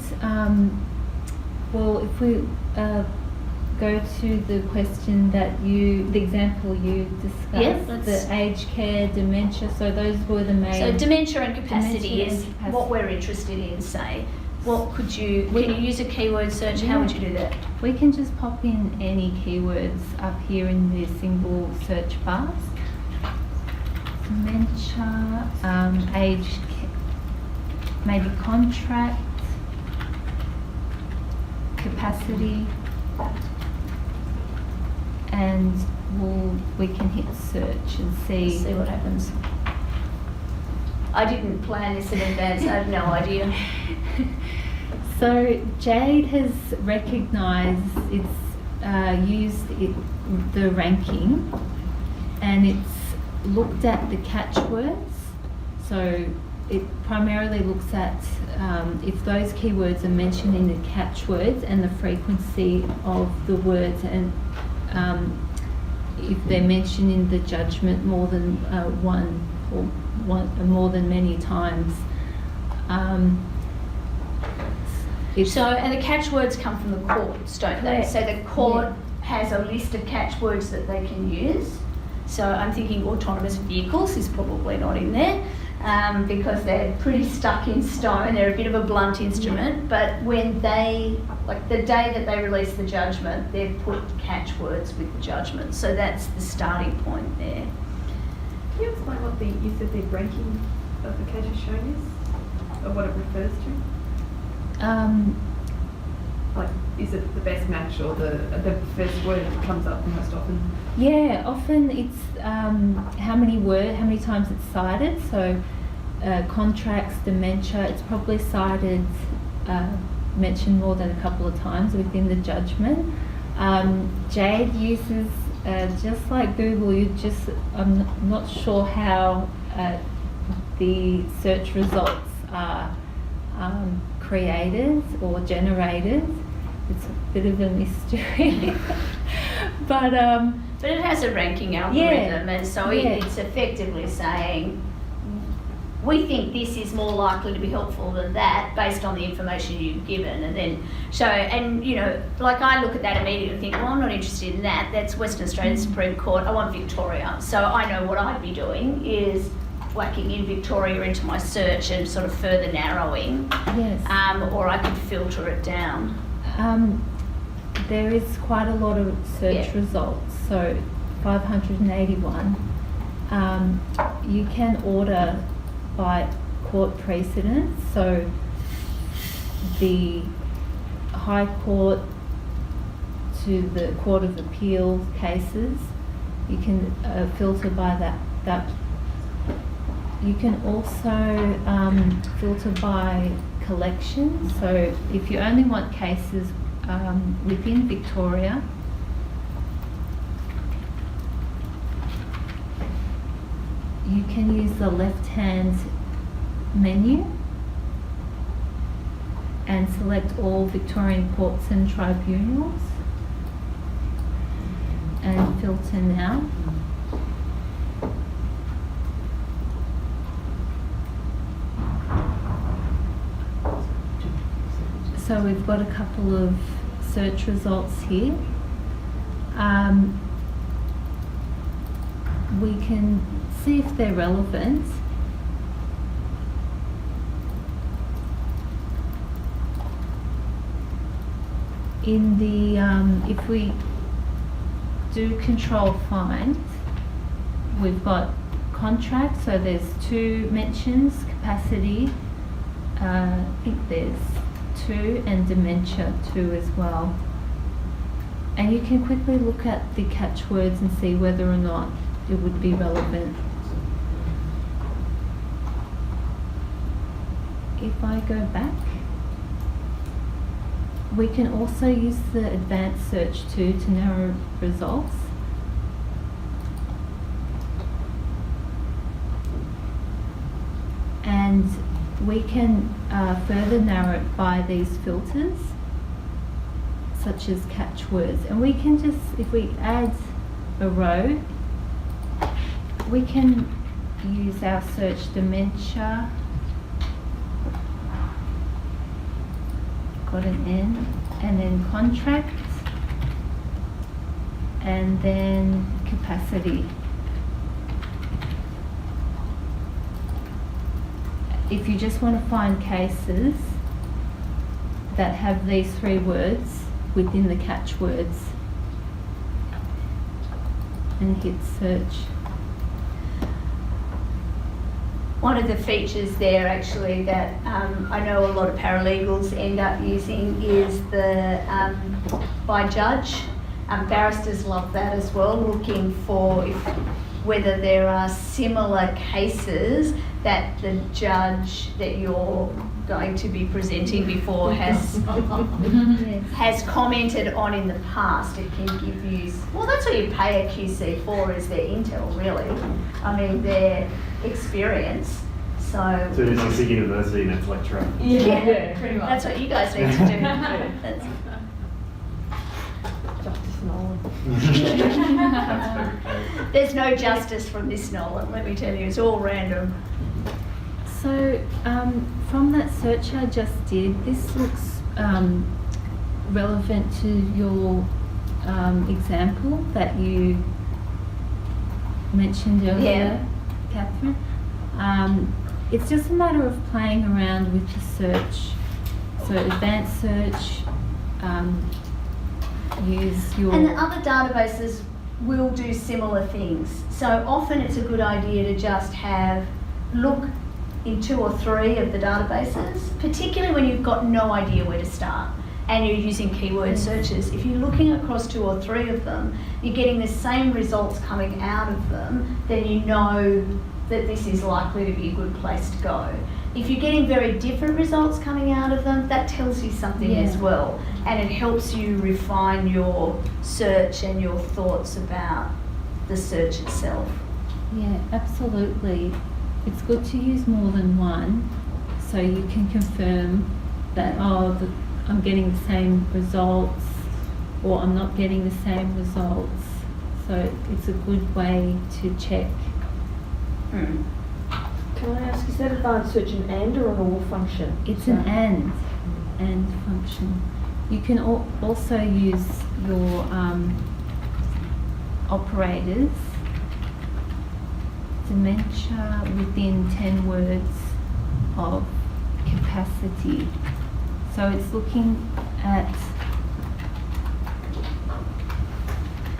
well, if we go to the question that the example you discussed, the aged care, dementia, so those were the main. So dementia and capacity Dementia is and capacity. what we're interested in, say. What could you, can you use a keyword search? How would you do that? We can just pop in any keywords up here in the single search bars. Dementia, aged care, maybe contract, capacity, and we can hit search and see what happens. I didn't plan this in advance, I have no idea. So Jade has recognised used the ranking, and it's looked at the catchwords. So it primarily looks at if those keywords are mentioned in the catchwords and the frequency of the words, and if they're mentioned in the judgment more than more than many times. And the catchwords come from the courts, don't they? Correct. So the court has a list of catchwords that they can use. So I'm thinking autonomous vehicles is probably not in there because they're pretty stuck in stone. They're a bit of a blunt instrument, but when they, like the day that they release the judgment, they've put catchwords with the judgment. So that's the starting point there. Can you explain what you said the ranking of the case you're showing is, or what it refers to? Like, is it the best match or the first word that comes up most often? Yeah, often it's how many times it's cited. So contracts, dementia, it's probably cited, mentioned more than a couple of times within the judgment. Jade uses, just like Google, I'm not sure how the search results are created or generated. It's a bit of a mystery. But it has a ranking algorithm, and so it's effectively saying, we think this is more likely to be helpful than that based on the information you've given. And then, like I look at that immediately and think, well, I'm not interested in that. That's Western Australian Supreme Court. I want Victoria. So I know what I'd be doing is whacking in Victoria into my search and sort of further narrowing. Yes. Or I could filter it down. There is quite a lot of search results, so 581. You can order by court precedence, so the High Court to the Court of Appeal cases, you can filter by that. You can also filter by collection, so if you only want cases within Victoria. You can use the left-hand menu and select all Victorian courts and tribunals and filter now. So we've got a couple of search results here. We can see if they're relevant. In the, if we do control find, we've got contract, so there's 2 mentions, capacity, I think there's 2, and dementia 2 as well. And you can quickly look at the catchwords and see whether or not it would be relevant. If I go back, we can also use the advanced search too to narrow results. And we can further narrow it by these filters, such as catchwords. And we can just, if we add a row, we can use our search dementia, got an N, and then contract, and then capacity. If you just want to find cases that have these 3 words within the catchwords, and hit search. One of the features there actually that I know a lot of paralegals end up using is the by judge. Barristers love that as well, looking for whether there are similar cases that the judge that you're going to be presenting before has commented on in the past. It can give you, well, that's what you pay a QC for, is their intel, really. I mean, their experience. So it's like a university next lecturer. Yeah, pretty much. that's what you guys need to do. That's, Justice Nolan. there's no justice from this Nolan, let me tell you. It's all random. So from that search I just did, this looks relevant to your example that you mentioned earlier, Catherine. It's just a matter of playing around with the search. So advanced search, use your... And the other databases will do similar things. So often it's a good idea to just look in 2 or 3 of the databases, particularly when you've got no idea where to start and you're using keyword searches. If you're looking across 2 or 3 of them, you're getting the same results coming out of them, then you know that this is likely to be a good place to go. If you're getting very different results coming out of them, that tells you something as well, and it helps you refine your search and your thoughts about the search itself. Yeah, absolutely. It's good to use more than one, so you can confirm that, I'm getting the same results, or I'm not getting the same results. So it's a good way to check. Can I ask, is that advanced search an and or an or function? It's an and function. You can also use your operators. Dementia within 10 words of capacity. So it's looking at...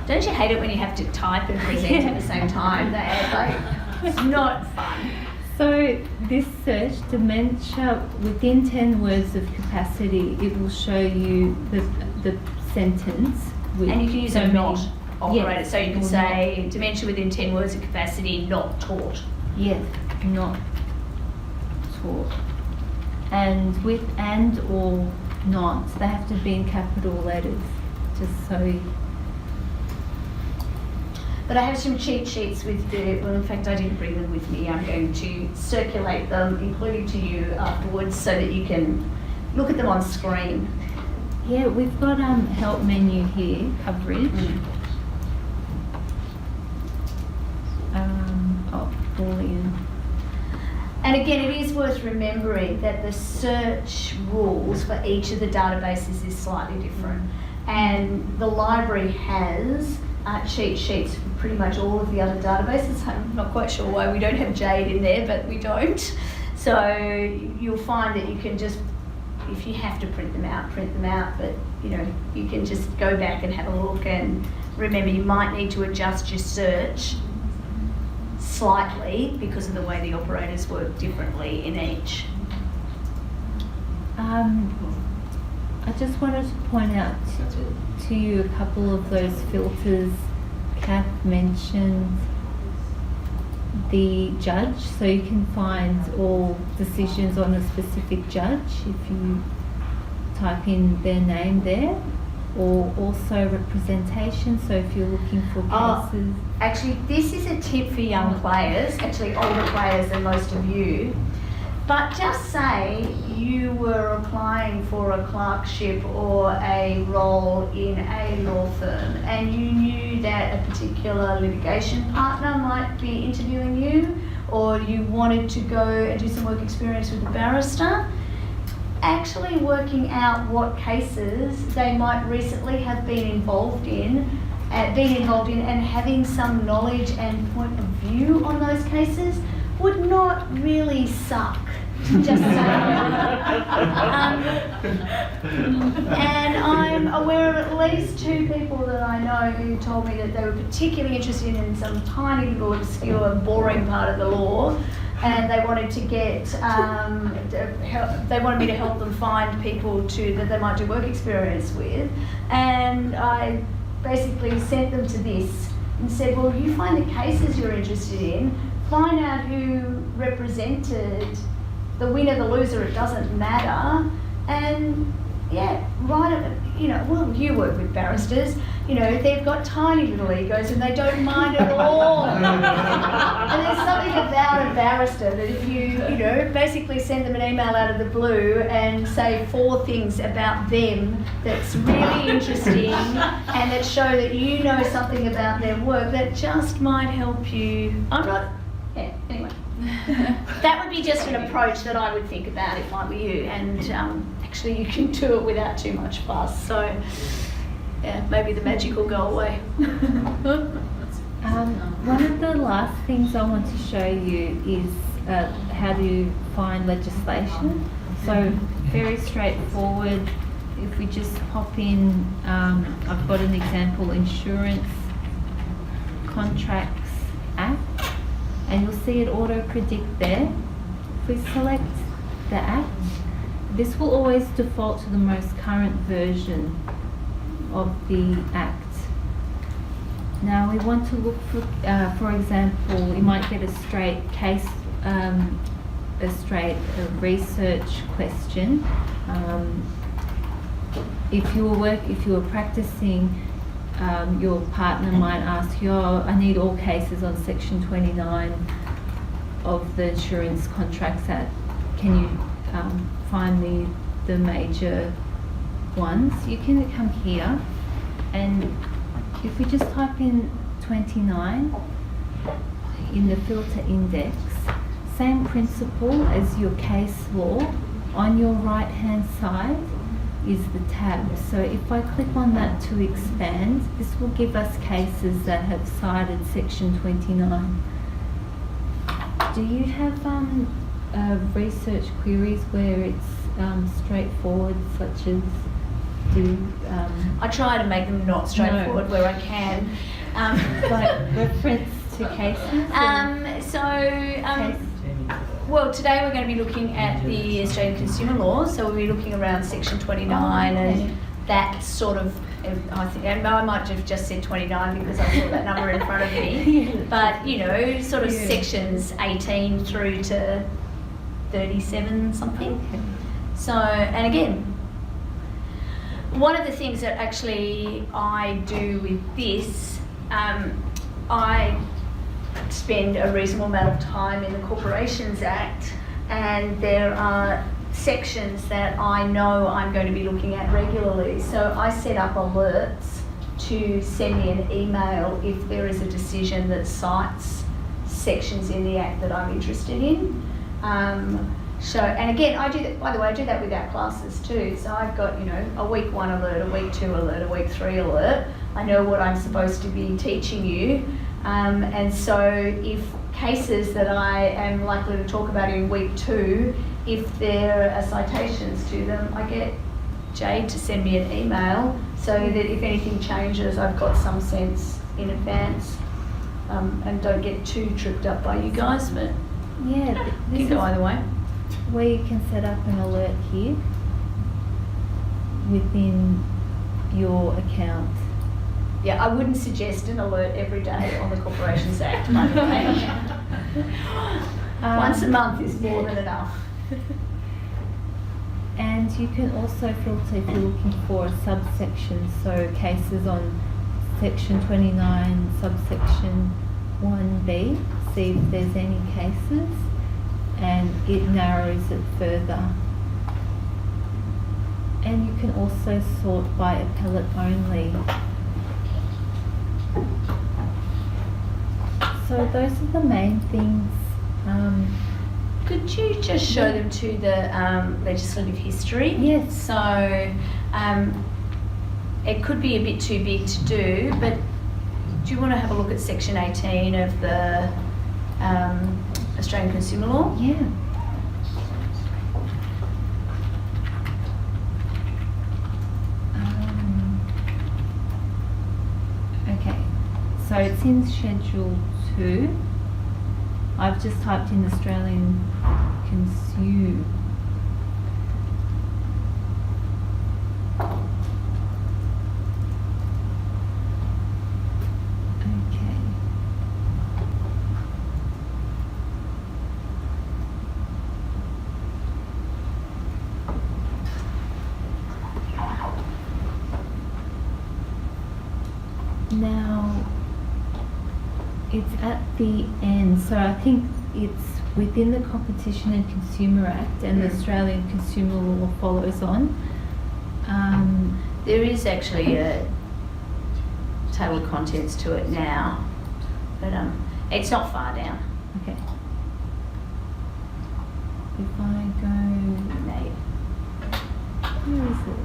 Don't you hate it when you have to type and present at the same time? It's not fun. So this search, dementia within 10 words of capacity, it will show you the sentence. With And you can use so a many- not operator. Yes, So you can or say dementia within 10 words of capacity, not taught. Yes, not taught. And with and or not. They have to be in capital letters, just so. But I have some cheat sheets with well, in fact I didn't bring them with me. I'm going to circulate them, including to you afterwards, so that you can look at them on screen. Yeah, we've got help menu here, coverage. Boolean. And again, it is worth remembering that the search rules for each of the databases is slightly different. And the library has cheat sheets for pretty much all of the other databases. I'm not quite sure why we don't have Jade in there, but we don't. So you'll find that you can just, if you have to print them out, but you know, you can just go back and have a look, and remember you might need to adjust your search slightly because of the way the operators work differently in each. I just wanted to point out to you a couple of those filters. Kath mentioned the judge, so you can find all decisions on a specific judge if you type in their name there, or also representation, so if you're looking for cases. Actually, this is a tip for young players, actually older players than most of you. But just say you were applying for a clerkship or a role in a law firm, and you knew that a particular litigation partner might be interviewing you, or you wanted to go and do some work experience with a barrister. Actually working out what cases they might recently have been involved in, and having some knowledge and point of view on those cases would not really suck. Just saying. And I'm aware of at least 2 people that I know who told me that they were particularly interested in some tiny little obscure, boring part of the law, and they wanted to get, they wanted me to help them find people that they might do work experience with, and I basically sent them to this and said, well, you find the cases you're interested in, find out who represented the winner, the loser, it doesn't matter, and yeah, write it, you know, well, you work with barristers, you know, they've got tiny little egos and they don't mind at all. And there's something about a barrister that if you know, basically send them an email out of the blue and say 4 things about them that's really interesting and that show that you know something about their work, that just might help you. Anyway. That would be just an approach that I would think about if I were you, and actually you can do it without too much fuss, so yeah, maybe the magic will go away. One of the last things I want to show you is how to find legislation. So very straightforward. If we just pop in, I've got an example, Insurance Contracts Act, and you'll see it auto-predict there. If we select the Act, this will always default to the most current version of the Act. Now we want to look for example, you might get a straight case, a research question. If you were practicing, your partner might ask you, I need all cases on Section 29 of the Insurance Contracts Act. Can you find me the major ones? You can come here, and if we just type in 29 in the filter index, same principle as your case law, on your right hand side is the tab. So if I click on that to expand, this will give us cases that have cited Section 29. Do you have research queries where it's straightforward, such as I try to make them not straightforward where I can. like reference to cases? Well, today we're going to be looking at the Australian Consumer Law, so we'll be looking around Section 29 and that sort of, I think, and I might have just said 29 because I saw that number in front of me, but you know, sort of sections 18 through to 37 something. So, and again, one of the things that actually I do with this, I spend a reasonable amount of time in the Corporations Act, and there are sections that I know I'm going to be looking at regularly. So I set up alerts to send me an email if there is a decision that cites sections in the Act that I'm interested in. And again, I do that, by the way, I do that with our classes too. So I've got, a week 1 alert, a week 2 alert, a week 3 alert. I know what I'm supposed to be teaching you. And so if cases that I am likely to talk about in week 2, if there are citations to them, I get Jade to send me an email so that if anything changes, I've got some sense in advance, and don't get too tripped up by you guys, but Yeah, you can go either way. where you can set up an alert here within your account. Yeah, I wouldn't suggest an alert every day on the Corporations Act, by the way. Once a month is more than enough. And you can also filter if you're looking for a subsection, so cases on section 29, subsection 1B, see if there's any cases, and it narrows it further. And you can also sort by appellate only. So those are the main things. Could you just show them to the legislative history? Yes. So it could be a bit too big to do, but do you want to have a look at section 18 of the Australian Consumer Law? Yeah. Okay, so it's in Schedule 2. I've just typed in Australian Consume. Okay. Now, it's at the end, so I think it's within the Competition and Consumer Act, and the Australian Consumer Law follows on. There is actually a table of contents to it now, but it's not far down. Okay. If I go, Maybe. where is it?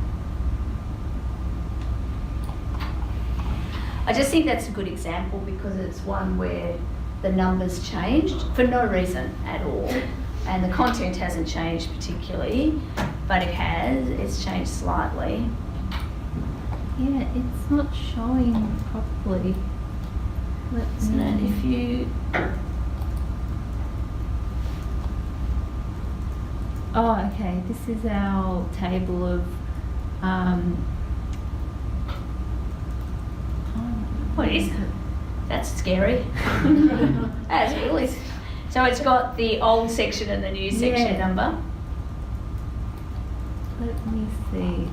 I just think that's a good example because it's one where the numbers changed for no reason at all, and the content hasn't changed particularly, but it's changed slightly. Yeah, it's not showing properly. Let's Isn't it? If you Oh, okay. This is our table of what is it? That's scary. That's really. So it's got the old section and the new section Yeah. number. Let me see.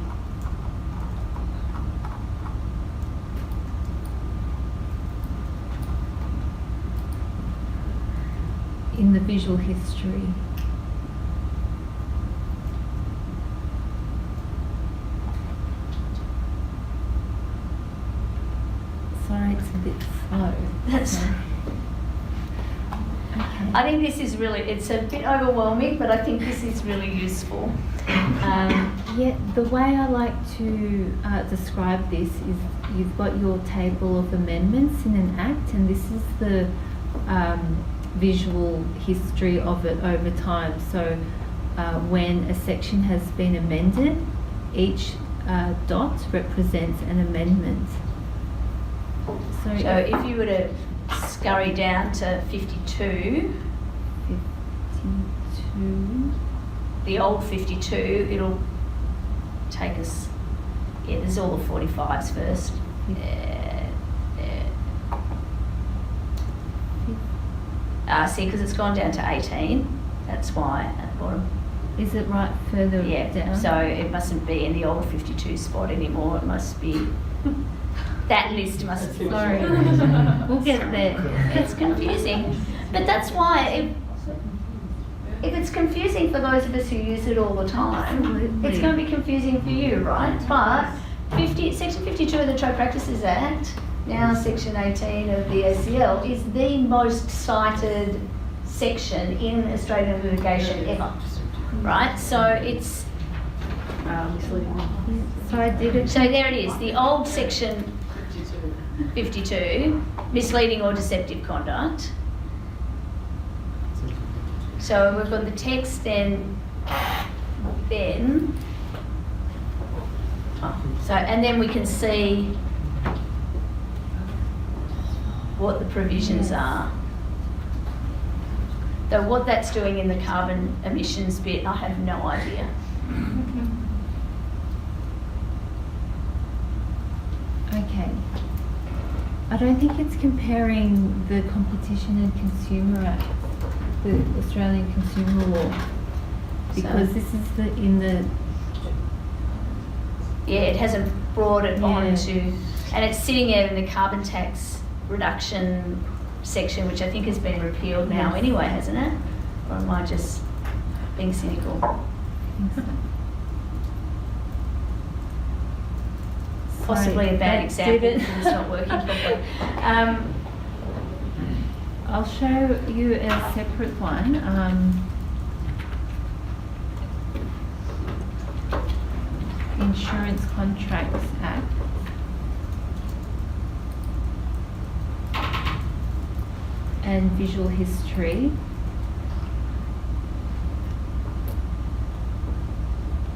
In the visual history. Sorry, it's a bit slow. That's. Okay. I think this is really. It's a bit overwhelming, but I think this is really useful. Yeah, the way I like to describe this is you've got your table of amendments in an act, and this is the visual history of it over time. So when a section has been amended, each dot represents an amendment. So if you were to scurry down to 52, 52. the old 52, it'll take us. Yeah, there's all the 45s first. See, because it's gone down to 18. That's why at the bottom. Is it right further Yeah, down? so it mustn't be in the old 52 spot anymore. It must be, that list must be. Sorry. We'll get there. It's confusing. But that's why, if it's confusing for those of us who use it all the time, Absolutely. it's going to be confusing for you, right? But Section 52 of the Trade Practices Act, now Section 18 of the FCL, is the most cited section in Australian litigation ever, right? So it's, So I did it. so there it is, the old Section 52, misleading or deceptive conduct. So we've got the text, then, so, and then we can see what the provisions are. Though what that's doing in the carbon emissions bit, I have no idea. Okay. I don't think it's comparing the Competition and Consumer Act, the Australian Consumer Law, because So- this is in the. Yeah, it hasn't brought it on Yeah. to, and it's sitting there in the carbon tax reduction section, which I think has been repealed now Yes. anyway, hasn't it? Or am I just being cynical? Possibly a bad that example didn't- because it's not working properly. I'll show you a separate one. Insurance Contracts Act. And visual history.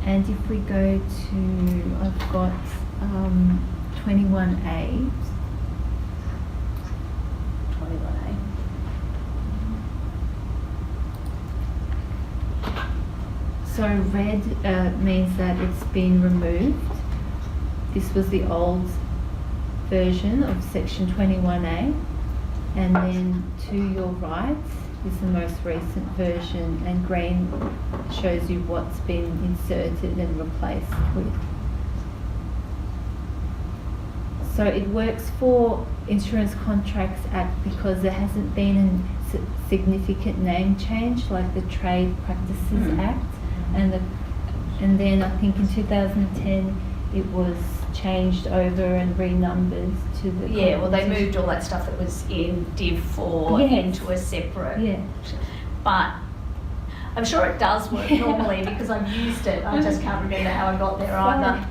And if we go to, I've got 21A. 21A. So red means that it's been removed. This was the old version of section 21A. And then to your right is the most recent version, and green shows you what's been inserted and replaced with. So it works for Insurance Contracts Act because there hasn't been a significant name change like the Trade Practices Act, and then I think in 2010 it was changed over and renumbered to the. Yeah, well, they moved all that stuff that was in Div 4 Yes. into a separate. Yeah. But I'm sure it does work normally because I've used it. I just can't remember how I got there either.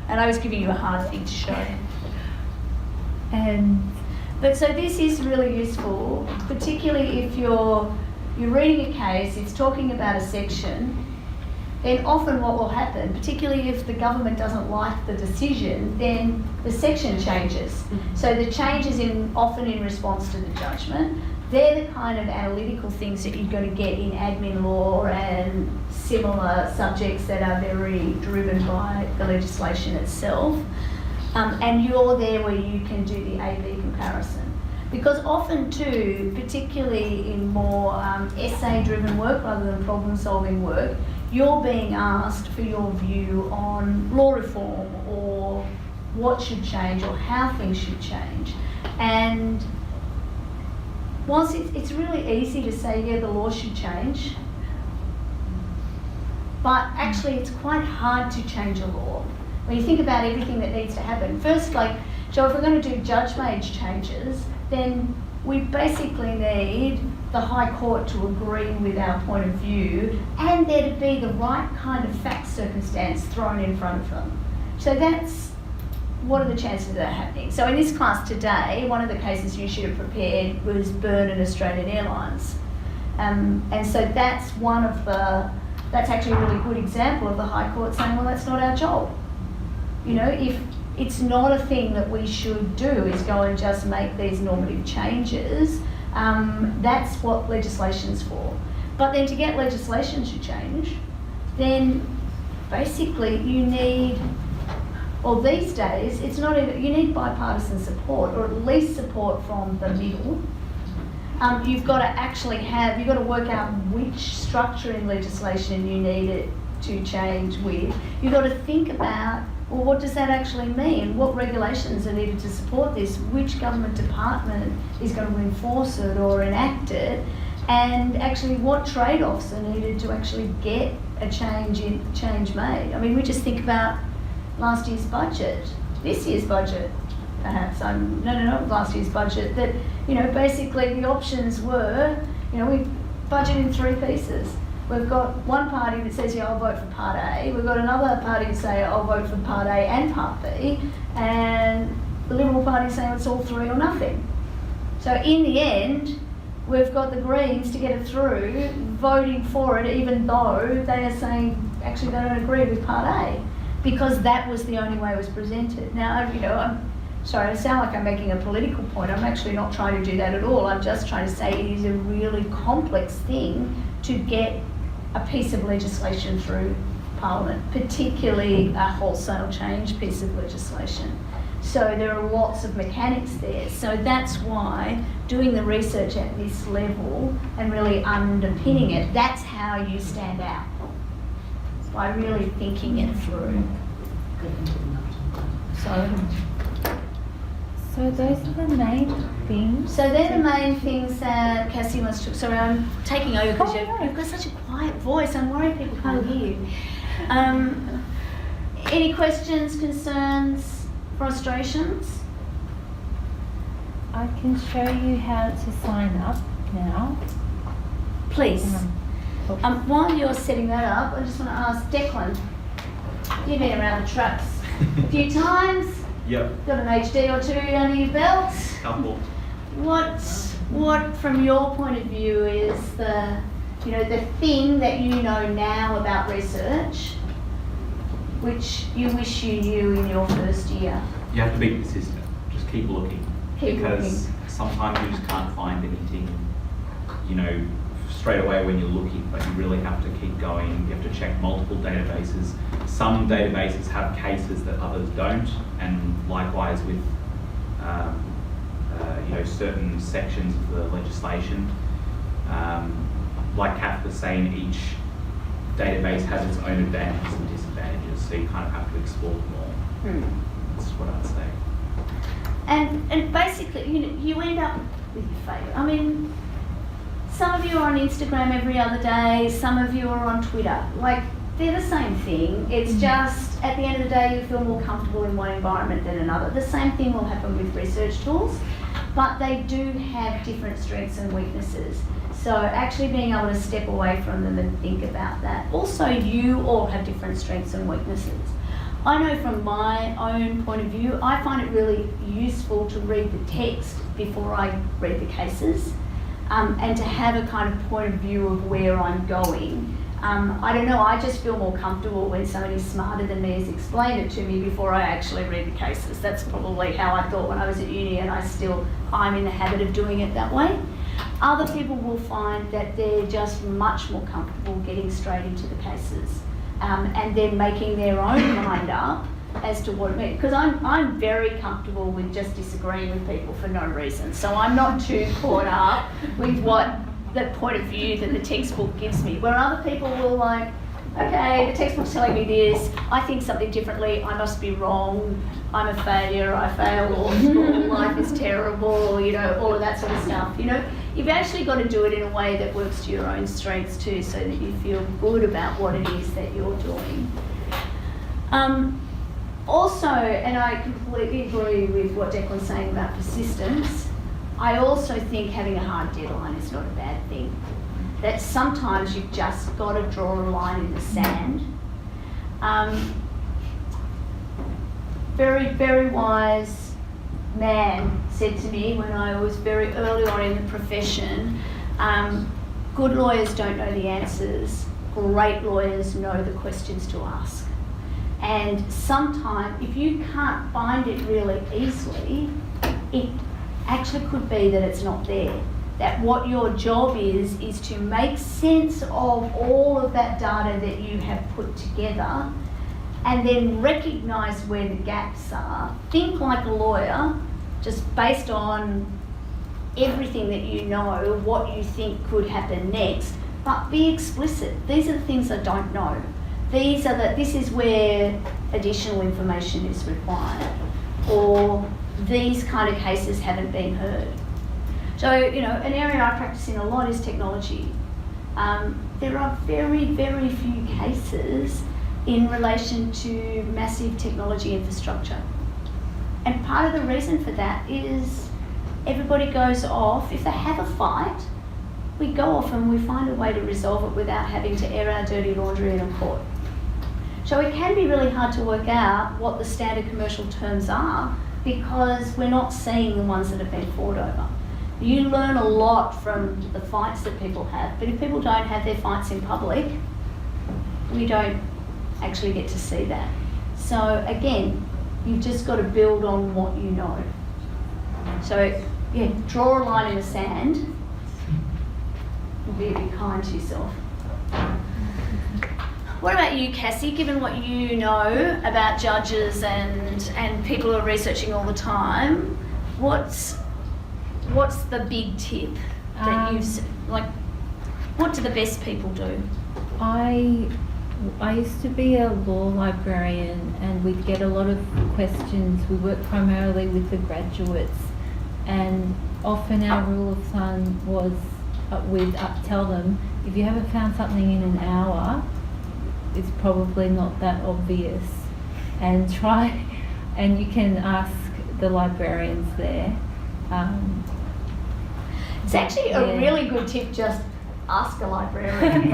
And I was giving you a hard thing to show. And But so this is really useful, particularly if you're reading a case, it's talking about a section, then often what will happen, particularly if the government doesn't like the decision, then the section changes. So the change is often in response to the judgment. They're the kind of analytical things that you're going to get in admin law and similar subjects that are very driven by the legislation itself. And you're there where you can do the A-B comparison. Because often too, particularly in more essay-driven work rather than problem-solving work, you're being asked for your view on law reform or what should change or how things should change. And whilst it's really easy to say, yeah, the law should change, but actually it's quite hard to change a law. When you think about everything that needs to happen, first, like, so if we're going to do judge-made changes, then we basically need the High Court to agree with our point of view and there to be the right kind of fact circumstance thrown in front of them. So that's, what are the chances of that happening? So in this class today, one of the cases you should have prepared was Byrne and Australian Airlines. And so that's that's actually a really good example of the High Court saying, well, that's not our job. You know, if it's not a thing that we should do is go and just make these normative changes, that's what legislation's for. But then to get legislation to change, then basically you need, well, these days, it's not even, you need bipartisan support, or at least support from the middle. You've got to work out which structure in legislation you need it to change with. You've got to think about, well, what does that actually mean? What regulations are needed to support this? Which government department is going to enforce it or enact it? And actually what trade-offs are needed to actually get a change made? I mean, we just think about last year's budget, this year's budget, perhaps. Not last year's budget. That, basically the options were, we budget in three pieces. We've got one party that says, I'll vote for Part A. We've got another party that say, I'll vote for Part A and Part B. And the Liberal Party saying it's all three or nothing. So in the end, we've got the Greens to get it through, voting for it, even though they are saying, actually, they don't agree with Part A, because that was the only way it was presented. Now, I'm sorry, I sound like I'm making a political point. I'm actually not trying to do that at all. I'm just trying to say it is a really complex thing to get a piece of legislation through Parliament, particularly a wholesale change piece of legislation. So there are lots of mechanics there. So that's why doing the research at this level and really underpinning it, that's how you stand out. By really thinking it through. So those are the main things. So they're the main things that Cassie wants to... Sorry, I'm taking over because you've got such a quiet voice. I'm worried people can't hear you. Any questions, concerns, frustrations? I can show you how to sign up now. Please. While you're setting that up, I just want to ask Declan, you've been around the trucks a few times. Yep. Got an HD or two under your belt. Couple. What from your point of view is the thing that you know now about research, which you wish you knew in your first year? You have to be persistent. Just keep looking. Because sometimes you just can't find anything, straight away when you're looking, but you really have to keep going. You have to check multiple databases. Some databases have cases that others don't, and likewise with certain sections of the legislation. Like Kath was saying, each database has its own advantages and disadvantages, so you kind of have to explore them all. That's what I'd say. And basically, you end up with your favourite. I mean, some of you are on Instagram every other day, some of you are on Twitter. Like, they're the same thing. It's just, at the end of the day, you feel more comfortable in one environment than another. The same thing will happen with research tools, but they do have different strengths and weaknesses. So actually being able to step away from them and think about that. Also, you all have different strengths and weaknesses. I know from my own point of view, I find it really useful to read the text before I read the cases, and to have a kind of point of view of where I'm going. I don't know, I just feel more comfortable when somebody smarter than me has explained it to me before I actually read the cases. That's probably how I thought when I was at uni, and I'm in the habit of doing it that way. Other people will find that they're just much more comfortable getting straight into the cases, and then making their own mind up as to what it means. Because I'm very comfortable with just disagreeing with people for no reason. So I'm not too caught up with what the point of view that the textbook gives me. Where other people will like, okay, the textbook's telling me this, I think something differently, I must be wrong, I'm a failure, I failed law school, life is terrible, all of that sort of stuff. You've actually got to do it in a way that works to your own strengths too, so that you feel good about what it is that you're doing. Also, and I completely agree with what Declan's saying about persistence, I also think having a hard deadline is not a bad thing. That sometimes you've just got to draw a line in the sand. Very, very wise man said to me when I was very early on in the profession, good lawyers don't know the answers, great lawyers know the questions to ask. And sometimes, if you can't find it really easily, it actually could be that it's not there. That what your job is to make sense of all of that data that you have put together, and then recognise where the gaps are. Think like a lawyer, just based on everything that you know, what you think could happen next, but be explicit. These are the things I don't know. This is where additional information is required, or these kind of cases haven't been heard. So, you know, an area I practice in a lot is technology. There are very, very few cases in relation to massive technology infrastructure. And part of the reason for that is everybody goes off. If they have a fight, we go off and we find a way to resolve it without having to air our dirty laundry in a court. So it can be really hard to work out what the standard commercial terms are because we're not seeing the ones that have been fought over. You learn a lot from the fights that people have, but if people don't have their fights in public, we don't actually get to see that. So again, you've just got to build on what you know. So yeah, draw a line in the sand and be a bit kind to yourself. What about you, Cassie, given what you know about judges and people who are researching all the time, what's the big tip that what do the best people do? I used to be a law librarian, and we'd get a lot of questions. We worked primarily with the graduates, and often our rule of thumb was we'd tell them, if you haven't found something in an hour, it's probably not that obvious, and you can ask the librarians there. It's actually a really good tip, just ask a librarian.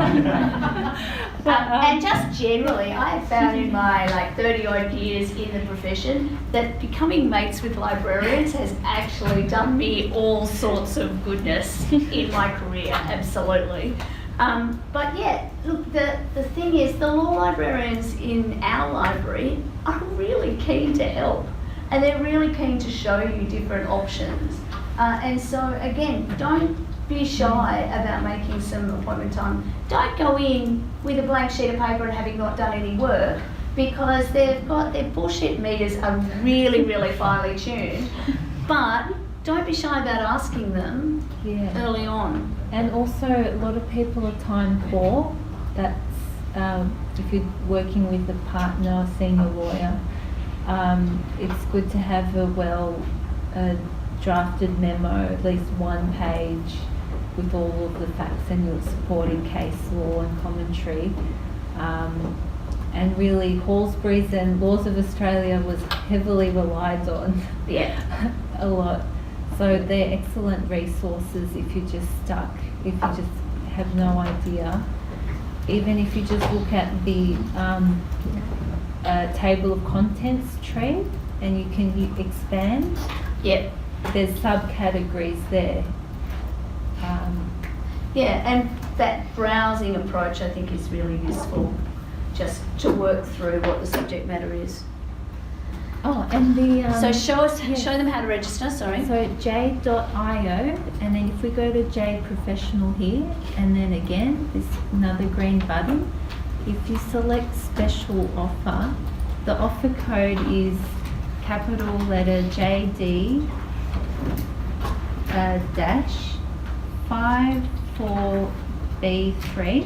And just generally, I have found in my 30 odd years in the profession that becoming mates with librarians has actually done me all sorts of goodness in my career, absolutely. But yeah, look, the thing is, the law librarians in our library are really keen to help, and they're really keen to show you different options. And so again, don't be shy about making some appointment time. Don't go in with a blank sheet of paper and having not done any work, because they've got their bullshit meters are really, really finely tuned. But don't be shy about asking them early on. And also, a lot of people are time poor. That's if you're working with a partner or senior lawyer, it's good to have a drafted memo, at least one page, with all of the facts and your supporting case law and commentary. And really, Halsbury's and Laws of Australia was heavily relied on. Yeah. A lot. So they're excellent resources if you're just stuck, if you just have no idea. Even if you just look at the table of contents tree and you can expand. Yep. There's subcategories there. Yeah, and that browsing approach I think is really useful, just to work through what the subject matter is. Oh, and the So show them how to register, sorry. So jade.io, and then if we go to Jade Professional here, and then again, this another green button, if you select special offer, the offer code is capital letter JD dash 54B3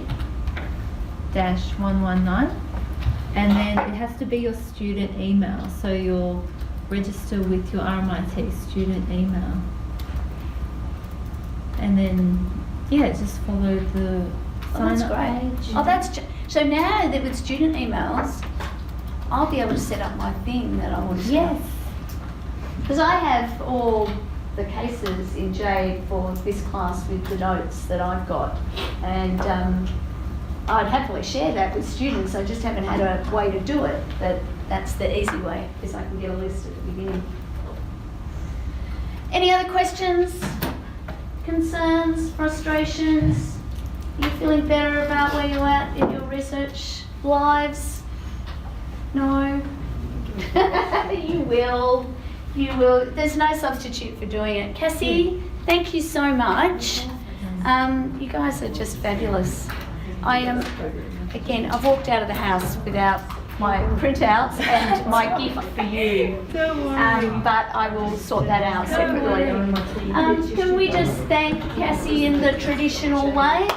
dash 119. And then it has to be your student email, so you'll register with your RMIT student email. And then, just follow the sign up page. Oh, so now that with student emails, I'll be able to set up my thing that I want to set up. Because I have all the cases in Jade for this class with the notes that I've got. And I'd happily share that with students. I just haven't had a way to do it, but that's the easy way, because I can get a list at the beginning. Any other questions, concerns, frustrations? Are you feeling better about where you're at in your research lives? No? You will. You will. There's no substitute for doing it. Cassie, thank you so much. You guys are just fabulous. I am, again, I've walked out of the house without my printouts and my gift for you. But I will sort that out separately. Can we just thank Cassie in the traditional way?